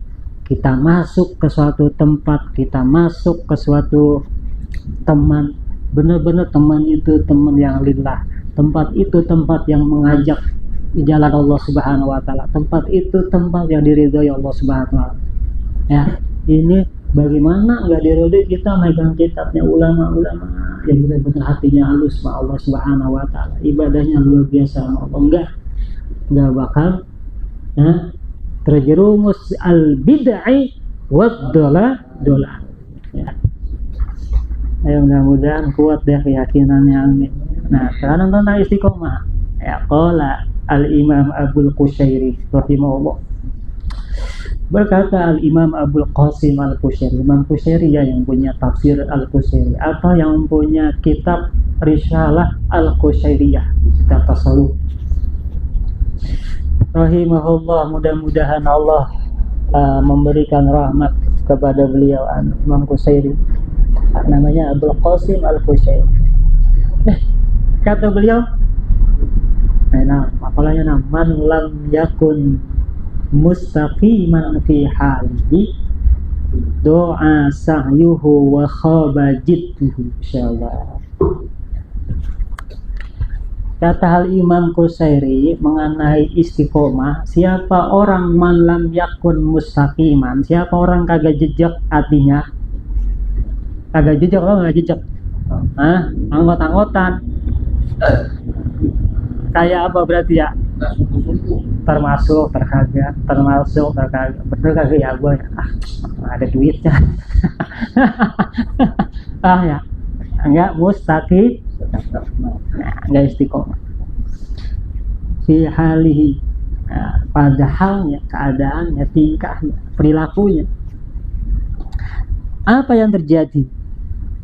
kita masuk ke suatu tempat, kita masuk ke suatu teman, benar-benar teman itu teman yang lillah, tempat itu tempat yang mengajak di jalan Allah Subhanahu wa taala, tempat itu tempat yang diridhoi Allah Subhanahu wa taala. Ya, ini Bagaimana nggak diridhoi kita megang kitabnya ulama-ulama yang benar-benar hatinya halus sama Allah Subhanahu wa taala, ibadahnya luar biasa sama Allah, enggak bakal terjerumus al bid'ah wad dolal. Ya. Ayo mudah-mudahan kuat deh keyakinannya, amin. Nah, sekarang tentang istiqomah. Ya, qala al-Imam Abul Qushairi rahimahullah. Berkata al-Imam Abul Qasim al-Qushairi, Imam Qushairi ya yang punya tafsir al-Qushairi atau yang punya kitab Risalah al-Qushairiyah, kitab tasawuf. Rahimahullah, mudah-mudahan Allah memberikan rahmat kepada beliau, Imam Qushairi. Namanya Abul Qasim al-Qushairi. Kata beliau, apalanya man lam yakun mustaqiman fi halihi doa sa'yuhu wa khaba jidduhu, insyaallah. Kata hal Imam Qushairi mengenai istiqomah, siapa orang man lam yakun mustaqiman, siapa orang kagak jejak hatinya, kagak jejak, kalau nggak jejak anggot-anggotan kayak apa berarti ya, termasuk terkagak bener kagak ya gue ada duitnya ya enggak mustaqim, enggak istiqomah fi halihi, pada halnya, keadaannya, tingkahnya, perilakunya. Apa yang terjadi?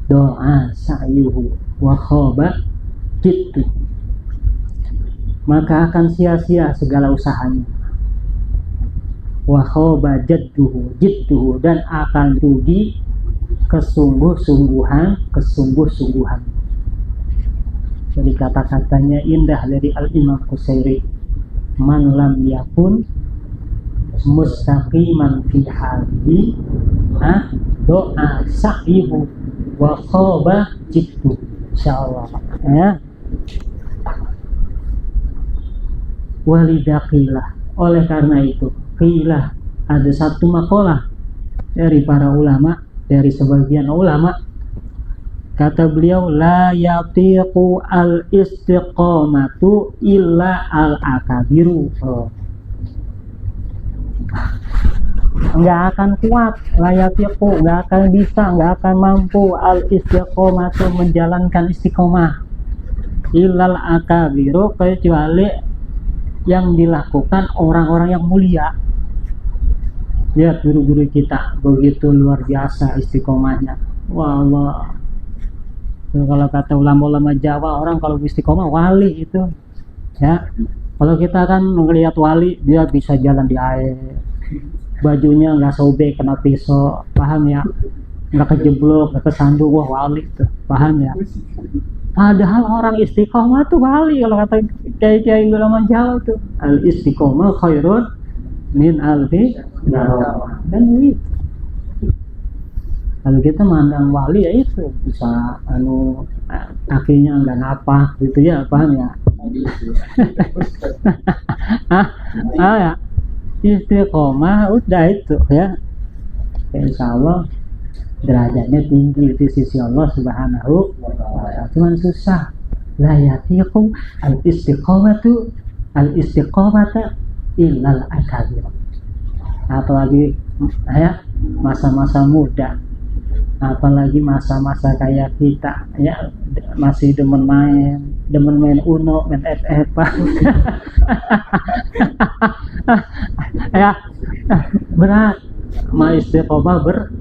Doa sa'yuhu wa khaba jiddu, maka akan sia-sia segala usahanya. Wa khaba jidduhu, dan akan rugi kesungguh-sungguhan. Jadi kata-katanya indah dari al-Imam Qushairi, man lam yakun mustaqiman fi halihi doa sa'yuhu wa khaba jiddu, insyaallah ya. Walidaqilah, oleh karena itu qilah, ada satu makalah dari para ulama, dari sebagian ulama, kata beliau, la yatiqu al istiqamatu illa al akabiru. Nggak akan kuat, la yatiqu, nggak akan bisa, nggak akan mampu al istiqamatu, menjalankan istiqomah, illal akabiru, kecuali yang dilakukan orang-orang yang mulia. Lihat guru-guru kita begitu luar biasa istiqomahnya. Wallah, kalau kata ulama-ulama Jawa, orang kalau istiqomah wali itu ya. Kalau kita kan melihat wali, dia bisa jalan di air, bajunya nggak sobek kena pisau, paham ya, nggak kejeblok, nggak kesandung, wah wali itu, paham ya. Padahal orang istiqomah tuh wali, kalau kata kiai-kiai ulama Jawa tuh, al istiqomah khairun min alfi darah. Dan itu kalau kita mandang wali ya itu bisa kakinya nggak napak gitu ya, paham ya. Ya istiqomah udah itu ya, insya Allah derajatnya tinggi di sisi Allah Subhanahu wa ta'ala. Cuman susah, la yatiqu al istiqamata illal akabir. Apalagi ya masa-masa muda, apalagi masa-masa kayak kita ya, masih demen main Uno, main FF ya, berat. Istiqomah berat.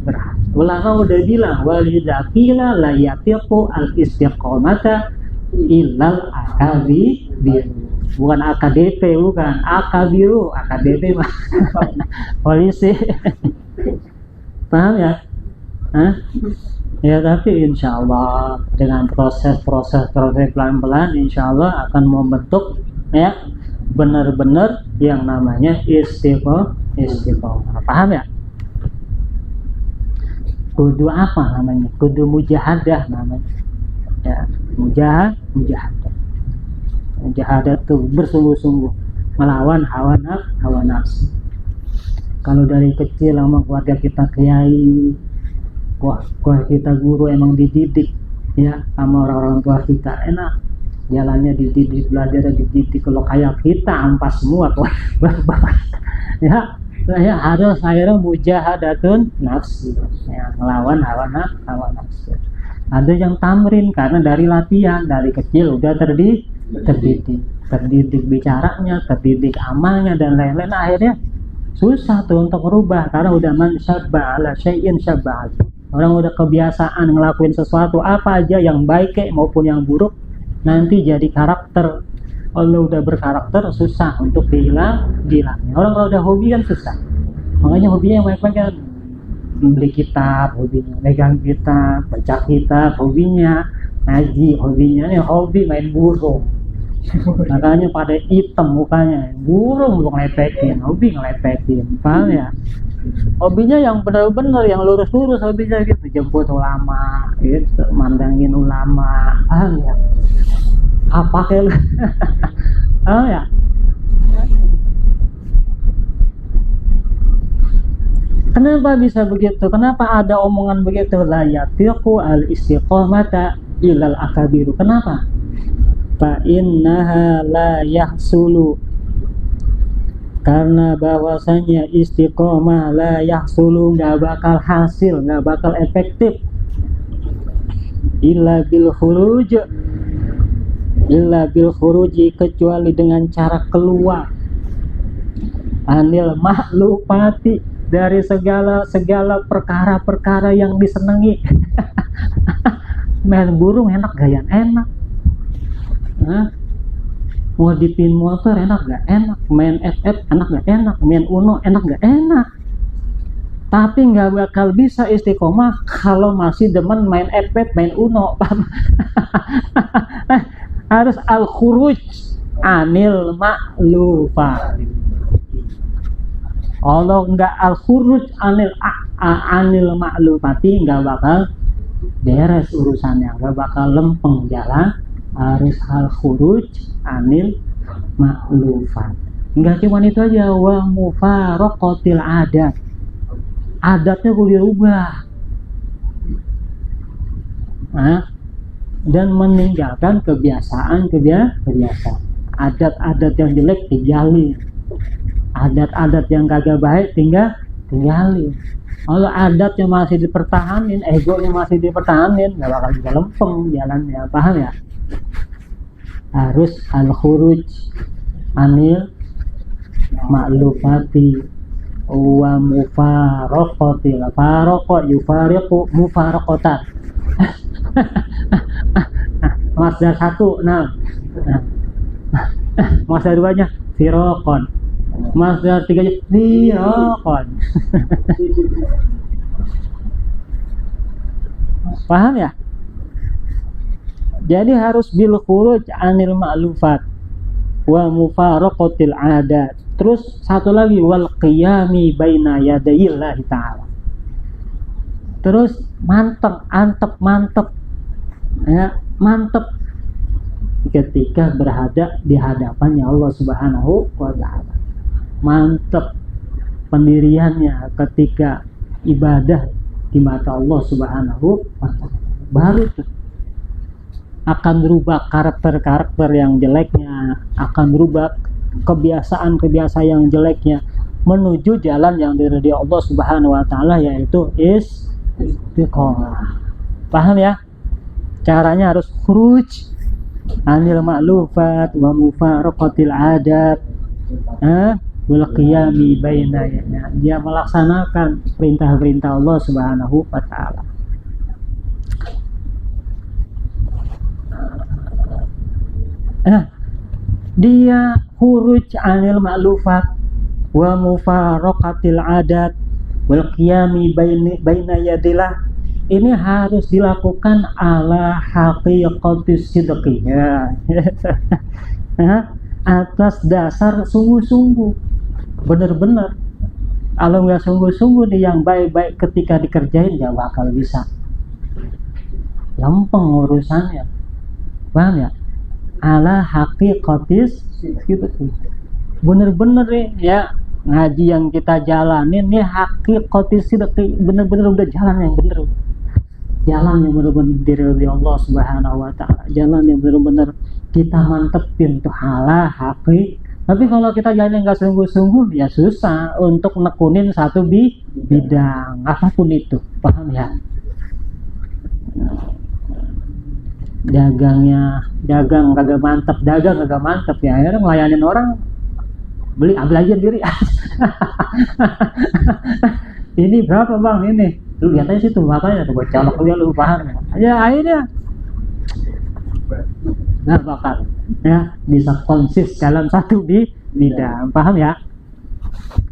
Ulama udah bilang, walidaqila la yatiqu al istiqomata illal akabir. Bukan AKDP, bukan akabiru. AKDP mah polisi. Paham ya? Ya, tapi insya Allah dengan proses pelan-pelan, insya Allah akan membentuk ya benar-benar yang namanya istiqomah. Paham ya? Kudu apa namanya? Kudu mujahadah namanya. Ya, mujahadah. Mujahadah itu bersungguh-sungguh melawan hawa nafsu. Kalau dari kecil sama keluarga kita kiai, wah kita guru emang dididik ya sama orang-orang tua kita, enak jalannya dididik, belajar dididik. Kalau kayak kita ampas semua kok ya. Saya harus akhirnya mujahadatun nafsi ya, ngelawan hawa nafsu. Ada yang tamrin karena dari latihan dari kecil udah terdidik bicaranya, terdidik amalnya dan lain-lain, akhirnya susah tuh untuk merubah karena udah man syabba ala syai'in syabba. Orang udah kebiasaan ngelakuin sesuatu apa aja yang baik maupun yang buruk, nanti jadi karakter. Kalau udah berkarakter susah untuk dihilangnya. Orang kalau udah hobi kan susah. Makanya hobinya yang baik-baik kan beli kitab, hobinya megang kitab, baca kitab, hobinya ngaji, hobinya nih hobi main burung. Makanya pada hitam mukanya, burung lu ngelepekin, hobi ngelepekin, paham ya? Hobinya yang benar-benar yang lurus-lurus hobinya gitu, jemput ulama, gitu, mandangin ulama, paham ya? Apa kayak ya? Kenapa bisa begitu? Kenapa ada omongan begitu? La yatiqu al-istiqamata ilal akabiru. Kenapa? Fa innaha la yahsulu. Karena bahwasanya istiqomah la yahsulu, nggak bakal hasil, nggak bakal efektif. Illa bil khuruji, kecuali dengan cara keluar anil maklupati, dari segala perkara-perkara yang disenangi. Main burung enak gak ya? Enak. Modifin motor enak gak? Enak. Main FF enak gak? Enak. Main Uno enak gak? Enak. Tapi gak bakal bisa istiqomah kalau masih demen main FF, main Uno. Harus al-khuruj anil ma'lufat. Kalau nggak al-khuruj anil ma'lufati, nggak bakal beres urusannya, nggak bakal lempeng jalan. Harus al-khuruj anil ma'lufat. Nggak cuma itu aja, wa mufaraqatil adat. Adatnya kudu dirubah. Dan meninggalkan kebiasaan. Adat-adat yang jelek tinggalin. Adat-adat yang kagak baik tinggalin. Kalau adatnya masih dipertahanin, egonya masih dipertahanin, nggak bakal juga lempeng jalannya, paham ya? Harus al-khuruj anil ma'lufati wa mufaraqati. Faraqa yufariqu mufaraqatan. Masdar 1, masdar 2-nya firaqan, masdar 3-nya firaqan. Paham ya? Jadi harus bil khuruj anil ma'lufat wa mufaraqatil adat. Terus satu lagi, wal qiyami baina yadayillahi ta'ala. Terus mantep ya, mantep ketika berhadap di hadapannya Allah Subhanahu wa ta'ala. Mantep pendiriannya ketika ibadah di mata Allah Subhanahu wa ta'ala. Baru tuh akan berubah karakter yang jeleknya, akan berubah kebiasaan yang jeleknya menuju jalan yang diridhoi Allah Subhanahu wa ta'ala, yaitu istiqomah. Paham ya? Caranya harus khuruj anil ma'lufat wa mufaraqatil adat, wal qiyami baina yadayhi. Dia melaksanakan perintah-perintah Allah Subhanahu wa ta'ala. Dia khuruj anil ma'lufat wa mufaraqatil adat wal qiyami baina yadillah. Ini harus dilakukan ala haqiqatis sidqi, ya. Atas dasar sungguh-sungguh, benar-benar. Kalau nggak sungguh-sungguh nih yang baik-baip ketika dikerjain, nggak bakal bisa. Lempeng urusannya, paham ya? Ala haqiqatis sidqi, benar-benar nih ya. Ngaji yang kita jalanin nih haqiqatis sidqi, benar-benar udah jalan yang benar. jalan yang benar-benar diridhoi Allah Subhanahu wa taala, jalan yang benar-benar kita mantepin tuh halal haqi. Tapi kalau kita jalan nggak sungguh-sungguh ya susah untuk nekunin satu bidang apapun itu, paham ya? Dagang kagak mantep ya, akhirnya ngelayanin orang beli ambil aja sendiri. Ini berapa bang ini, lu lihat aja situ makanya tuh gue colok dia, lu paham ya? Akhirnya nggak bakal ya bisa konsis dalam satu bidang, paham ya?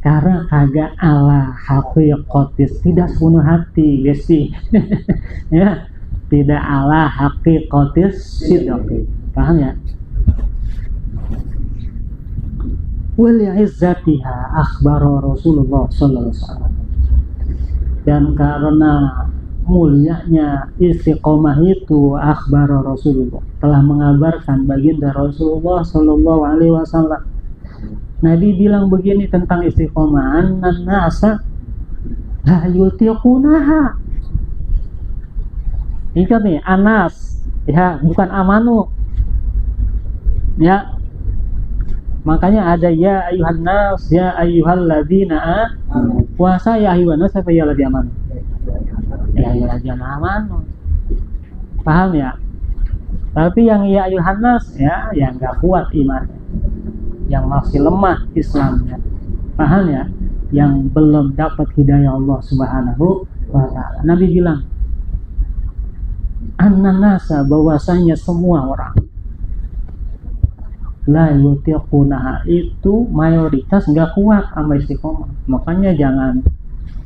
Karena kagak ala haqiqatis, tidak sepenuh hati guys sih. Ya, tidak ala haqiqatis sidqi, paham ya? Wal izzatiha akhbara Rasulullah sallallahu alaihi wasallam. Dan karena mulianya istiqomah itu, akhbara Rasulullah, telah mengabarkan baginda Rasulullah sallallahu alaihi wasallam. Nabi bilang begini tentang istiqomah, annan nasa la yutiqunaha. Ingat nih, Anas ya, bukan Amanu ya. Makanya ada ya ayuhan nas, ya ayuhal ladzina puasa, ya ayuhan nas, apa ya ladzina amanu, ya ayuhal ladzina amanu, paham ya? Tapi yang ya ayuhan nas ya yang nggak kuat iman, yang masih lemah Islamnya, paham ya? Yang belum dapat hidayah Allah Subhanahu wa ta'ala. Nabi bilang annan nasa, bahwasanya semua orang la yutiqunaha, itu mayoritas nggak kuat sama istiqomah. Makanya jangan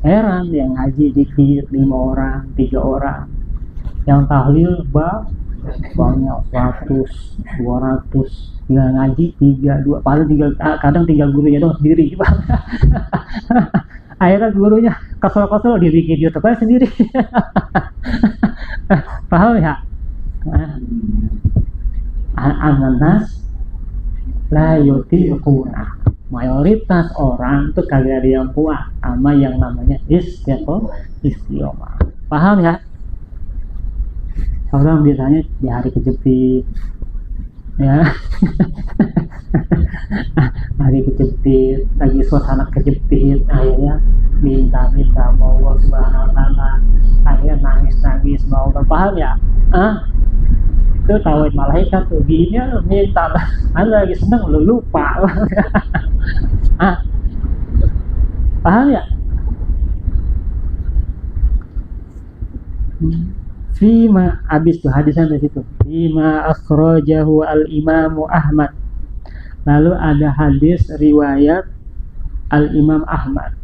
heran yang ngaji dikit 5 orang 3 orang, yang tahlil banyak 100 200, nggak ngaji 3 2, paling kadang 3 gurunya dong sendiri. Akhirnya gurunya kesel dibikin YouTube aja sendiri. Paham ya? Ananas la yutiquna, mayoritas orang tuh kagak ada yang kuat sama yang namanya istiqomah. Paham ya? Orang biasanya di hari kejepit ya. Hari kejepit, lagi suasana kejepit, akhirnya minta mau Allah Subhanahu wa ta'ala, akhirnya nangis mau Allah, paham ya? Itu tauhid malaikat tuh, gini minta anda lagi seneng lu lupa. Paham ya? Fima, habis tuh hadisnya dari situ. Fima akhrajahu al-Imam Ahmad. Lalu ada hadis riwayat al-Imam Ahmad.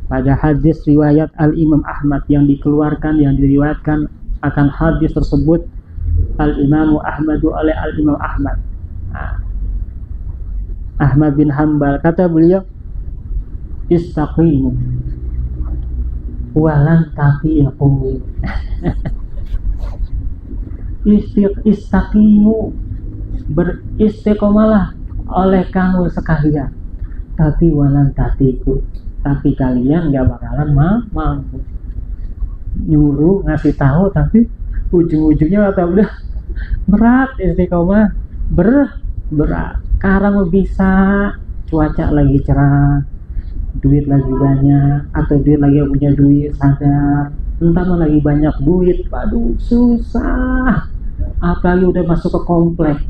Pada hadis riwayat al-Imam Ahmad yang dikeluarkan, yang diriwayatkan akan hadis tersebut al-Imam Ahmadu oleh al-Imam Ahmad. Ahmad bin Hanbal, kata beliau, istaqimu walan taqimu. Istaqimu, beristiqomalah oleh kamu sekalian, tapi walan taqimu, tapi kalian gak bakalan mampu. Nyuruh ngasih tahu tapi ujung-ujungnya kata udah berat istiqomah, berat. Sekarang bisa, cuaca lagi cerah, duit lagi banyak, atau dia lagi punya duit sadar, entah mah lagi banyak duit, waduh susah. Apalagi udah masuk ke komplek,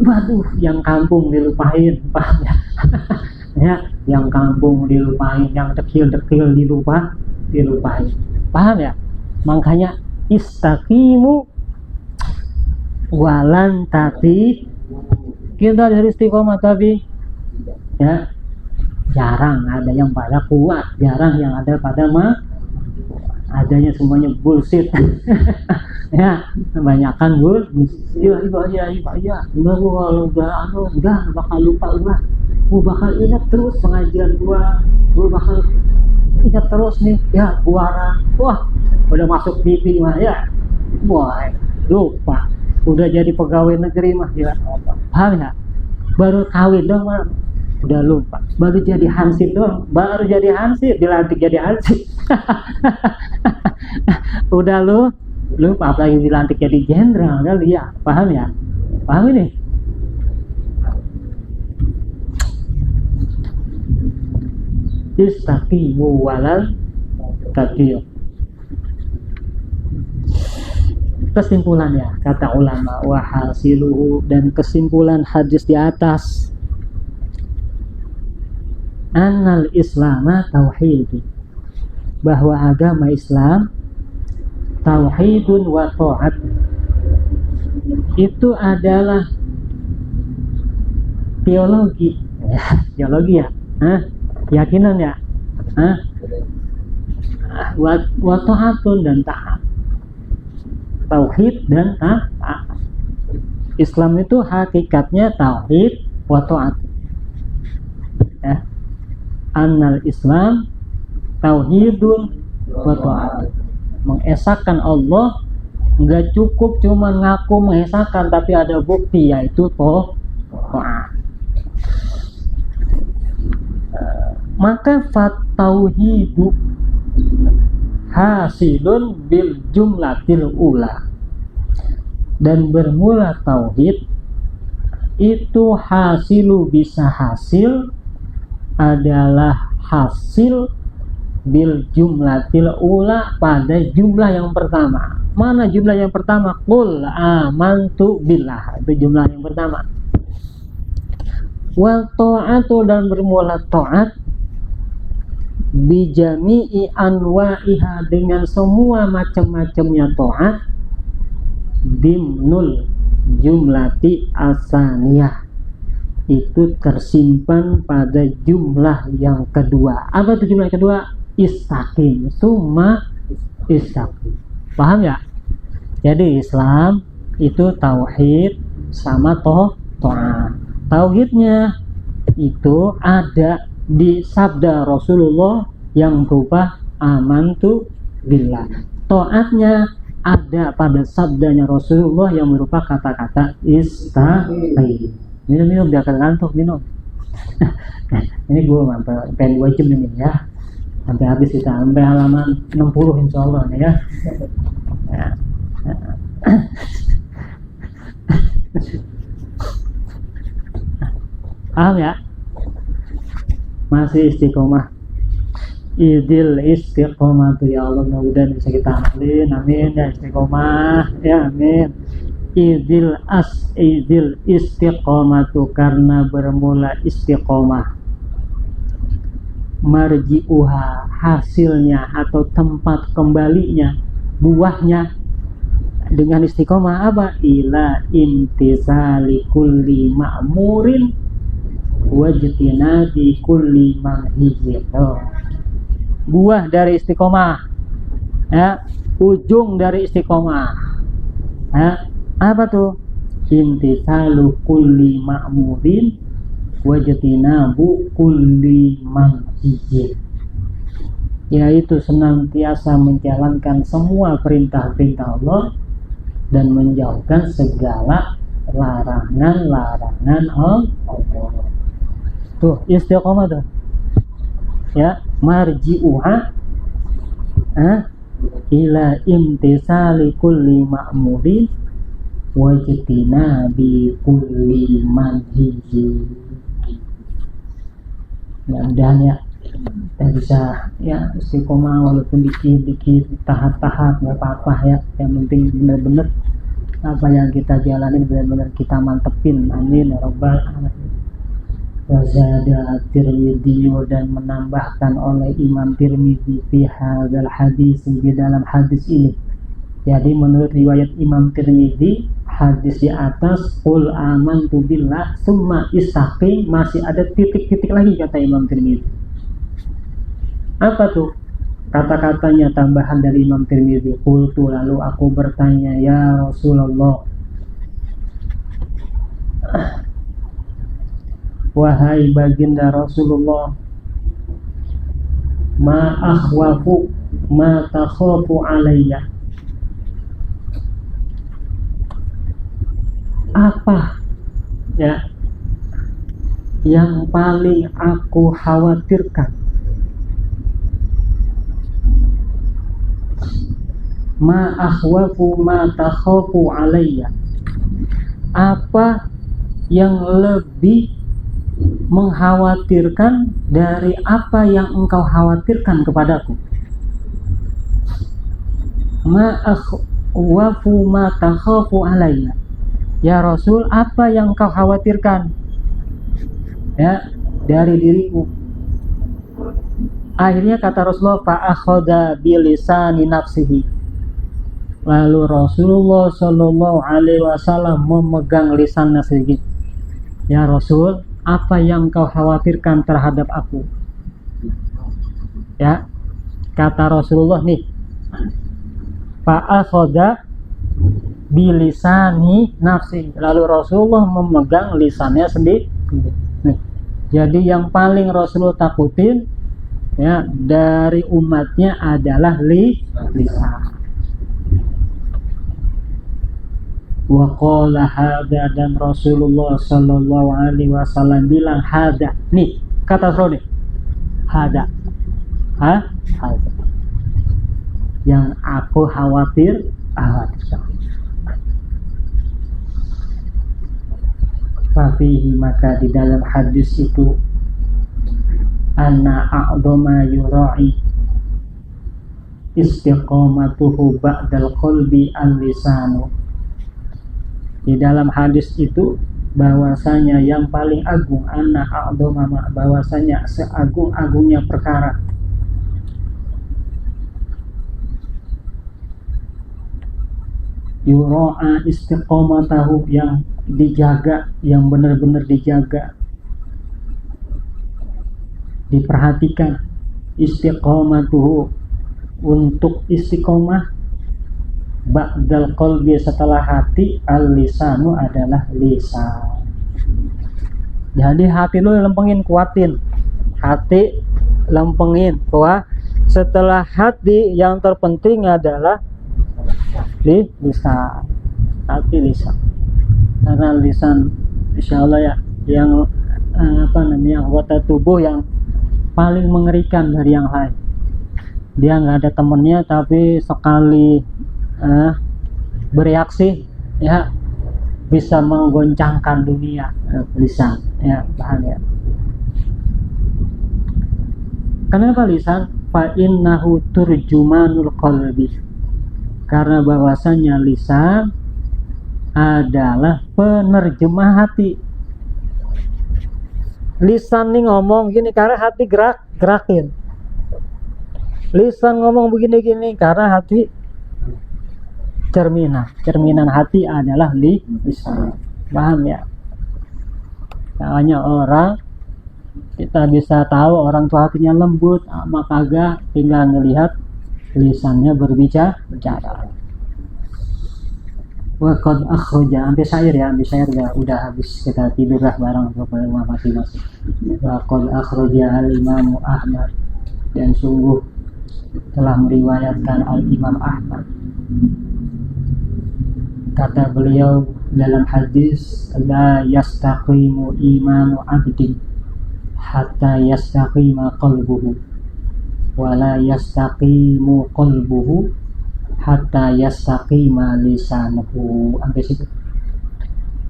waduh yang kampung dilupain, paham ya? Ya, yang kampung dilupain, yang dekil-dekil dilupain, paham ya? Makanya istaqimu walan tati, kita dari istiqomah tapi ya jarang ada yang pada kuat, jarang yang ada pada adanya semuanya bullshit. Ya, kebanyakan iya, enggak gua kalau enggak bakal lupa, gua bakal ingat terus pengajian gua bakal ingat terus nih ya, wah udah masuk TV mah ya, wah lupa. Udah jadi pegawai negeri mah ya, paham ya? Baru kawin dong mah udah lupa. Baru jadi hansip doang, baru jadi hansip, dilantik jadi hansip. Udah Lu apalagi dilantik jadi jenderal kali ya, paham ya? Paham ini? Istaqimu walal taqiyyu. Kesimpulannya kata ulama wa hasiluhu, dan kesimpulan hadis di atas, annal islama tauhid, bahwa agama Islam tauhidun wa ta'at, itu adalah teologi ya, teologi ya, keyakinan ya, wa ta'atun, dan taat. Tauhid dan taat. Islam itu hakikatnya tauhid wa ta'at ya. Annal Islam tauhidun wa ta'at, mengesahkan Allah, nggak cukup cuma ngaku mengesahkan, tapi ada bukti, yaitu ta'at. Maka fatauhidu hasilun bil jumlatil ula, dan bermula tauhid itu hasilu, bisa hasil adalah hasil bil jumlatil ula, pada jumlah yang pertama. Mana jumlah yang pertama? Qul amantu billah, itu jumlah yang pertama. Wa ta'atu, dan bermula ta'at bijami'i anwa'iha, dengan semua macam-macamnya ta'at, dimnul jumlati asaniyah, itu tersimpan pada jumlah yang kedua. Apa itu jumlah kedua? Istaqim, summa istaqim. Paham ya? Jadi Islam itu tauhid sama ta'at. Tauhidnya itu ada di sabda Rasulullah yang berupa amantu billah. Ta'atnya ada pada sabdanya Rasulullah yang berupa kata-kata istaqim. Minum biar ngantuk, minum. Ini gue pengen 2 jam ini ya, sampai habis kita, sampai halaman 60 insya Allah ya. Paham ya? Masih istiqomah. Idil istiqomah tuh ya Allah, mudah-mudahan bisa kita amalin, amin ya, istiqomah ya, amin. Idil istiqomatu, karena bermula istiqomah, marji'uha, hasilnya atau tempat kembalinya, buahnya dengan istiqomah apa? Ila imtisali kulli ma'murin wajtinabi kulli manhijin. Buah dari istiqomah ya, ujung dari istiqomah ya, apa tuh? Imtisalu kulli ma'murin wajtinabu kulli manhijin, yaitu senantiasa menjalankan semua perintah-perintah Allah dan menjauhkan segala larangan-larangan Allah. Tuh istiqomah tuh ya, marji'uha ila imtisali kulli ma'murin wajtinabi kulli manhiji. Mudah-mudahan ya kita bisa ya istiqomah, walaupun dikit-dikit, tahap-tahap, nggak apa-apa ya, yang penting benar-benar apa yang kita jalanin benar-benar kita mantepin, amin ya rabbal alamin. Wazada Tirmidzi, dan menambahkan oleh Imam Tirmidzi fi hadzal hadis, di dalam hadis ini. Jadi menurut riwayat Imam Tirmidzi, hadis di atas qul amantu billah summa istaqim, masih ada titik-titik lagi kata Imam Tirmidzi. Apa tuh? Kata-katanya tambahan dari Imam Tirmidzi, qultu, lalu aku bertanya, ya Rasulullah, wahai baginda Rasulullah, ma akhwafu ma takhafu alayya, apa ya yang paling aku khawatirkan? ma akhwafu ma takhafu alayya, apa yang lebih mengkhawatirkan dari apa yang engkau khawatirkan kepadaku. Ma akhwafu ma takhafu alayya, ya Rasul, apa yang engkau khawatirkan ya dari diriku. Akhirnya kata Rasulullah, fa akhadha bi lisani nafsihi, lalu Rasulullah Shallallahu Alaihi Wasallam memegang lisannya sedikit. Ya Rasul, apa yang kau khawatirkan terhadap aku? Ya, kata Rasulullah nih, fa akhadha bi lisani nafsi, lalu Rasulullah memegang lisannya sendiri. Nih. Jadi yang paling Rasulullah takutin ya dari umatnya adalah lisan. Wa qala hada, dan Rasulullah Shallallahu Alaihi Wasallam bilang hada. Nih kata Rasul, hada, hada yang aku khawatirkan. Fafihi, maka di dalam hadis itu, anna a'dama yura'i istiqamatuhu ba'dal qalbi al-lisanu. Di dalam hadis itu bahwasanya yang paling agung, anna a'dama, bahwasanya seagung-agungnya perkara yura'a istiqamatahu, yang dijaga, yang benar-benar dijaga, diperhatikan, istiqamatuhu, untuk istiqomah, ba'dal qalbi, setelah hati, al-lisanu, adalah lisan. Jadi hati lu lempengin, kuatin hati, lempengin kuat. Setelah hati yang terpenting adalah lisan, hati, lisan. Karena lisan insya Allah ya yang anggota tubuh yang paling mengerikan dari yang lain. Dia nggak ada temennya, tapi sekali bereaksi ya bisa menggoncangkan dunia. Lisan ya, paham ya. Kenapa lisan? Fa innahu turjumanul qalbi, karena bahwasanya lisan adalah penerjemah hati. Lisan nih ngomong gini karena hati gerakin. Lisan ngomong begini-gini karena hati cerminan hati adalah lisan. Paham ya? Makanya orang, kita bisa tahu orang tua hatinya lembut sama kagak tinggal ngelihat lisannya berbicara. Wa qad akhraja, ambil syair ya, udah habis, kita tidur lah bareng kepada rumah masing-masing. Wa qad akhraja al-Imam Ahmad, dan sungguh telah meriwayatkan al-Imam Ahmad, kata beliau dalam hadis, la yastaqimu imanu abdin hatta yastaqima qalbuhu, wa la yastaqimu qalbuhu hatta yastaqima lisanuhu. Sampai situ.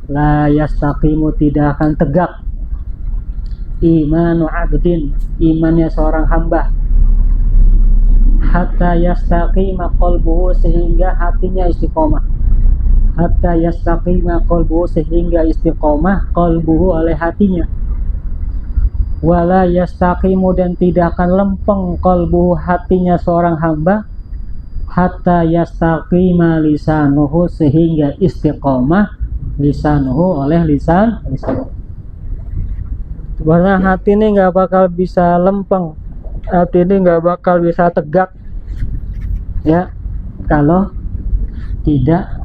La yastaqimu, tidak akan tegak, imanu abdin, imannya seorang hamba, hatta yastaqima qalbuhu, sehingga hatinya istiqomah. Hatta yastaqima qalbuhu, sehingga istiqomah qalbuhu, oleh hatinya. Wala yastaqimu, dan tidak akan lempeng qalbuhu, hatinya seorang hamba, hatta yastaqima lisanuhu, sehingga istiqomah lisanuhu, oleh lisan. Karena hati ini nggak bakal bisa lempeng, hati ini nggak bakal bisa tegak ya kalau tidak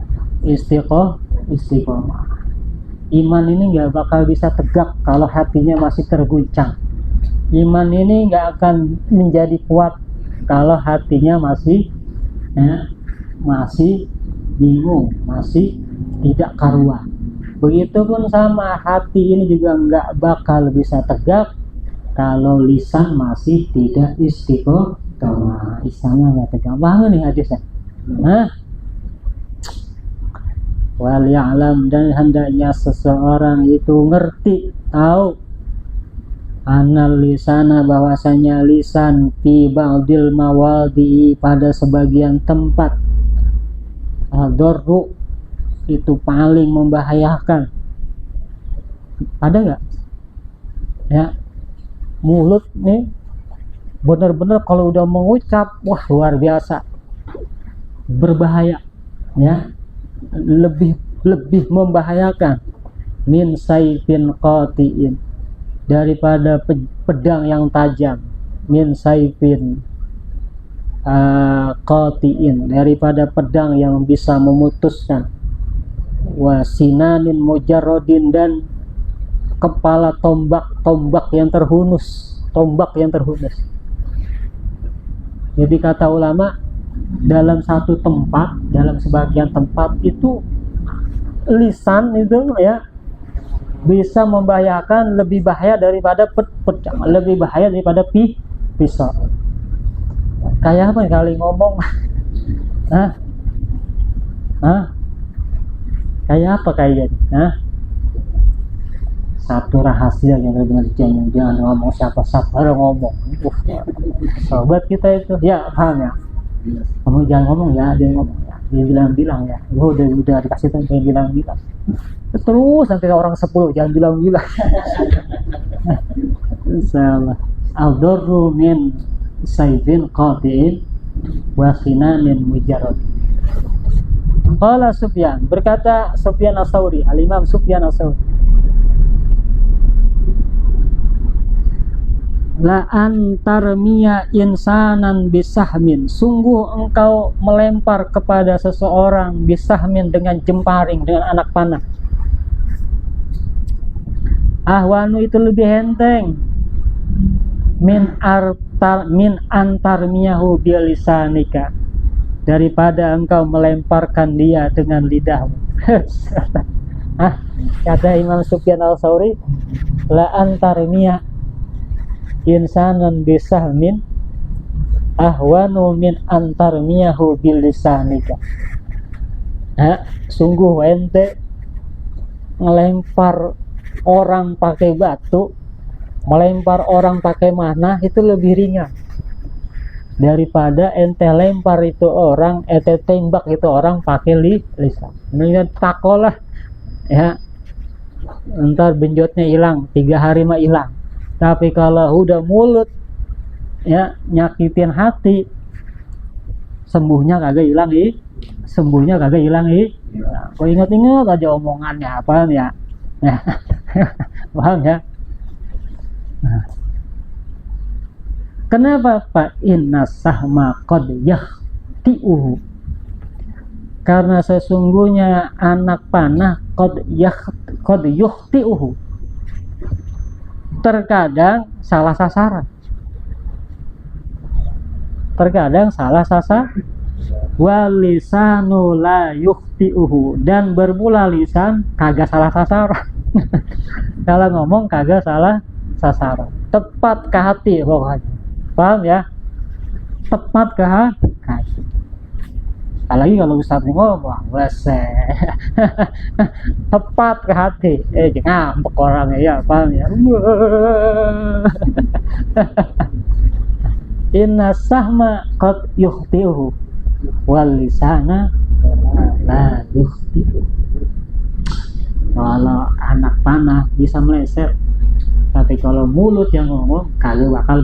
istiqomah. Iman ini nggak bakal bisa tegak kalau hatinya masih terguncang. Iman ini nggak akan menjadi kuat kalau hatinya masih bingung, masih tidak karuan. Begitupun sama hati ini juga nggak bakal bisa tegak kalau lisan masih tidak istiqomah. Lisannya nggak tegak. Bangun nih hadisnya. Wal ya'lam, dan hendaknya seseorang itu ngerti, tahu, anal lisana, bahwasanya lisan, fi ba'dil mawadi, pada sebagian tempat, ad-darru, itu paling membahayakan. Ada nggak? Ya, mulut nih benar-benar kalau udah mengucap, wah luar biasa berbahaya, ya, lebih membahayakan min saifin qati'in, daripada pedang yang tajam, min saifin qati'in, daripada pedang yang bisa memutuskan, wa sinanin mujarrodin, dan kepala tombak yang terhunus. Jadi kata ulama, dalam satu tempat, dalam sebagian tempat itu lisan itu ya bisa membahayakan, lebih bahaya daripada pedang, lebih bahaya daripada pisau. Kayak apa kali ngomong? Kayak apa kayaknya? Satu rahasia yang benar-benar jangan ngomong, siapa orang ngomong. Sobat kita itu, ya paham ya? Kamu jangan ngomong ya, dia ngomong ya, dia bilang ya, udah dikasih tahu dia bilang terus sampai orang 10 jangan bilang. Salah. Al-darru min saifin qati'in wa sinanin mujarrad. Qala Sufyan, berkata Sufyan Ats-Tsauri, Al-Imam Sufyan Ats-Tsauri, la antarmiya insanan bisahmin, sungguh engkau melempar kepada seseorang bisahmin, dengan jemparing, dengan anak panah, ahwanu, itu lebih enteng, min antarmiyahu bilisanika, daripada engkau melemparkan dia dengan lidahmu. Kata Imam Sufyan Ats-Tsauri, la antarmiya insanan bisahmin ahwanu min antarmiyahu bilisanika. Sungguh ente melempar orang pakai batu, melempar orang pakai manah, itu lebih ringan daripada ente lempar itu orang, ente tembak itu orang pakai lisan. Mendingan takolah ya, ntar benjotnya hilang, 3 hari mah hilang. Tapi kalau udah mulut ya nyakitin hati, sembuhnya kagak hilang Kau ingat-ingat aja omongannya, paham ya? Paham ya? Kenapa Pak? Inna sahma qad yahti'uhu, karena sesungguhnya anak panah qad yuhti'uhu, terkadang salah sasaran, walisanu la yuhti'uhu, dan bermula lisan kagak salah sasaran. Kalau ngomong kagak salah sasaran, tepat ke hati pokoknya, paham ya? Tepat ke hati. Apalagi kalau Ustaz ngomong, tepat ke hati, ngambek orangnya ya, paham ya? Inna sahma qad yuhti'uhu wal lisana la yuhti'uhu. Kalau anak panah bisa meleset, tapi kalau mulut yang ngomong kagak bakal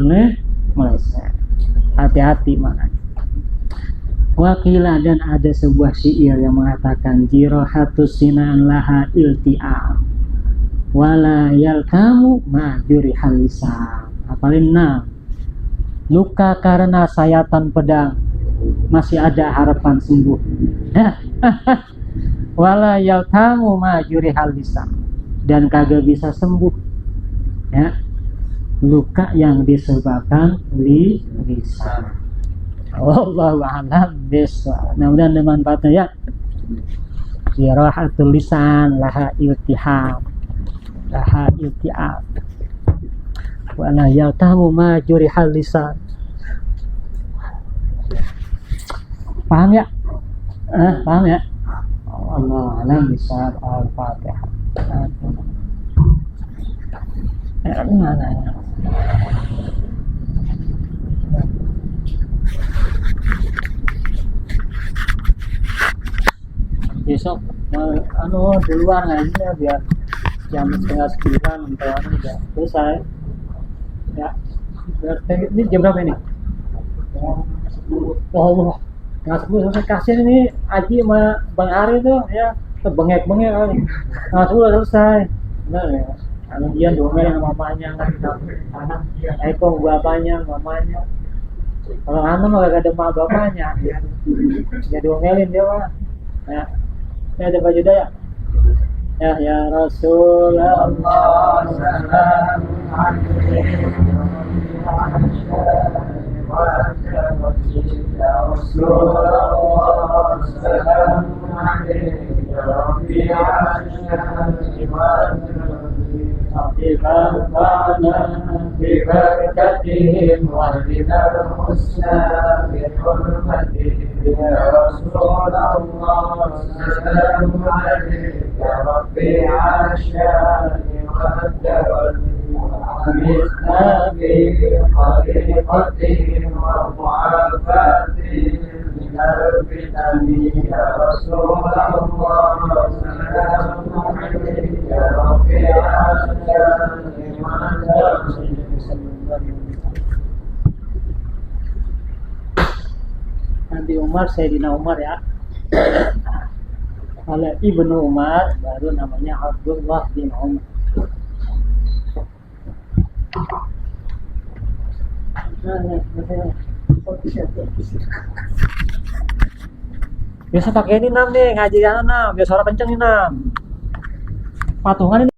meleset. Hati-hati makanya. Wakilah, dan ada sebuah syair yang mengatakan jirahatus sinan laha ilti'am wala yalkamu ma'juri halisan. Apalin luka karena sayatan pedang masih ada harapan sembuh. Wala yalkamu ma'juri halisan, dan kagak bisa sembuh ya luka yang disebabkan lisan. Wallahu a'lam bishawab. Mudah-mudahan bermanfaatnya ya. Jirahatul lisan laha iltiham wa la yaltamu ma jurihal lisan. Paham ya? Paham ya? Allah alam bisa al-fatihah. Mana ya? Besok duluan aja biar jam 8:30 udah selesai ya. Ini jam berapa ini? Oh, nggak 10 selesai. Kasian ini Aji sama Bang Ari tuh ya terbengek-bengek kali. Nggak 10 selesai. Benar ya. Kalau dia dongeng sama mamanya kan, anak Eko bapaknya, mamanya. Kalau anak mah gak ada mak bapaknya, dia dongelin dia mah. Ya, ini ada baju daya. Ya Rasulullah salam ببركتهم واهدنا الحسنى بحرمتهم يا رسول الله السلام عليك يا ربي عاشاني وقدر عملنا في طريقتهم ومعافاتهم من الفتن يا رسول الله السلام عليك يا ربي عاشاني Nabi Umar, Sayyidina Umar ya. Kalau Ibnu Umar baru namanya Abdullah bin Umar. Biasa pakai ini Nam nih, ngaji anak Nam, biar suara kenceng nih Nam. Patungan ini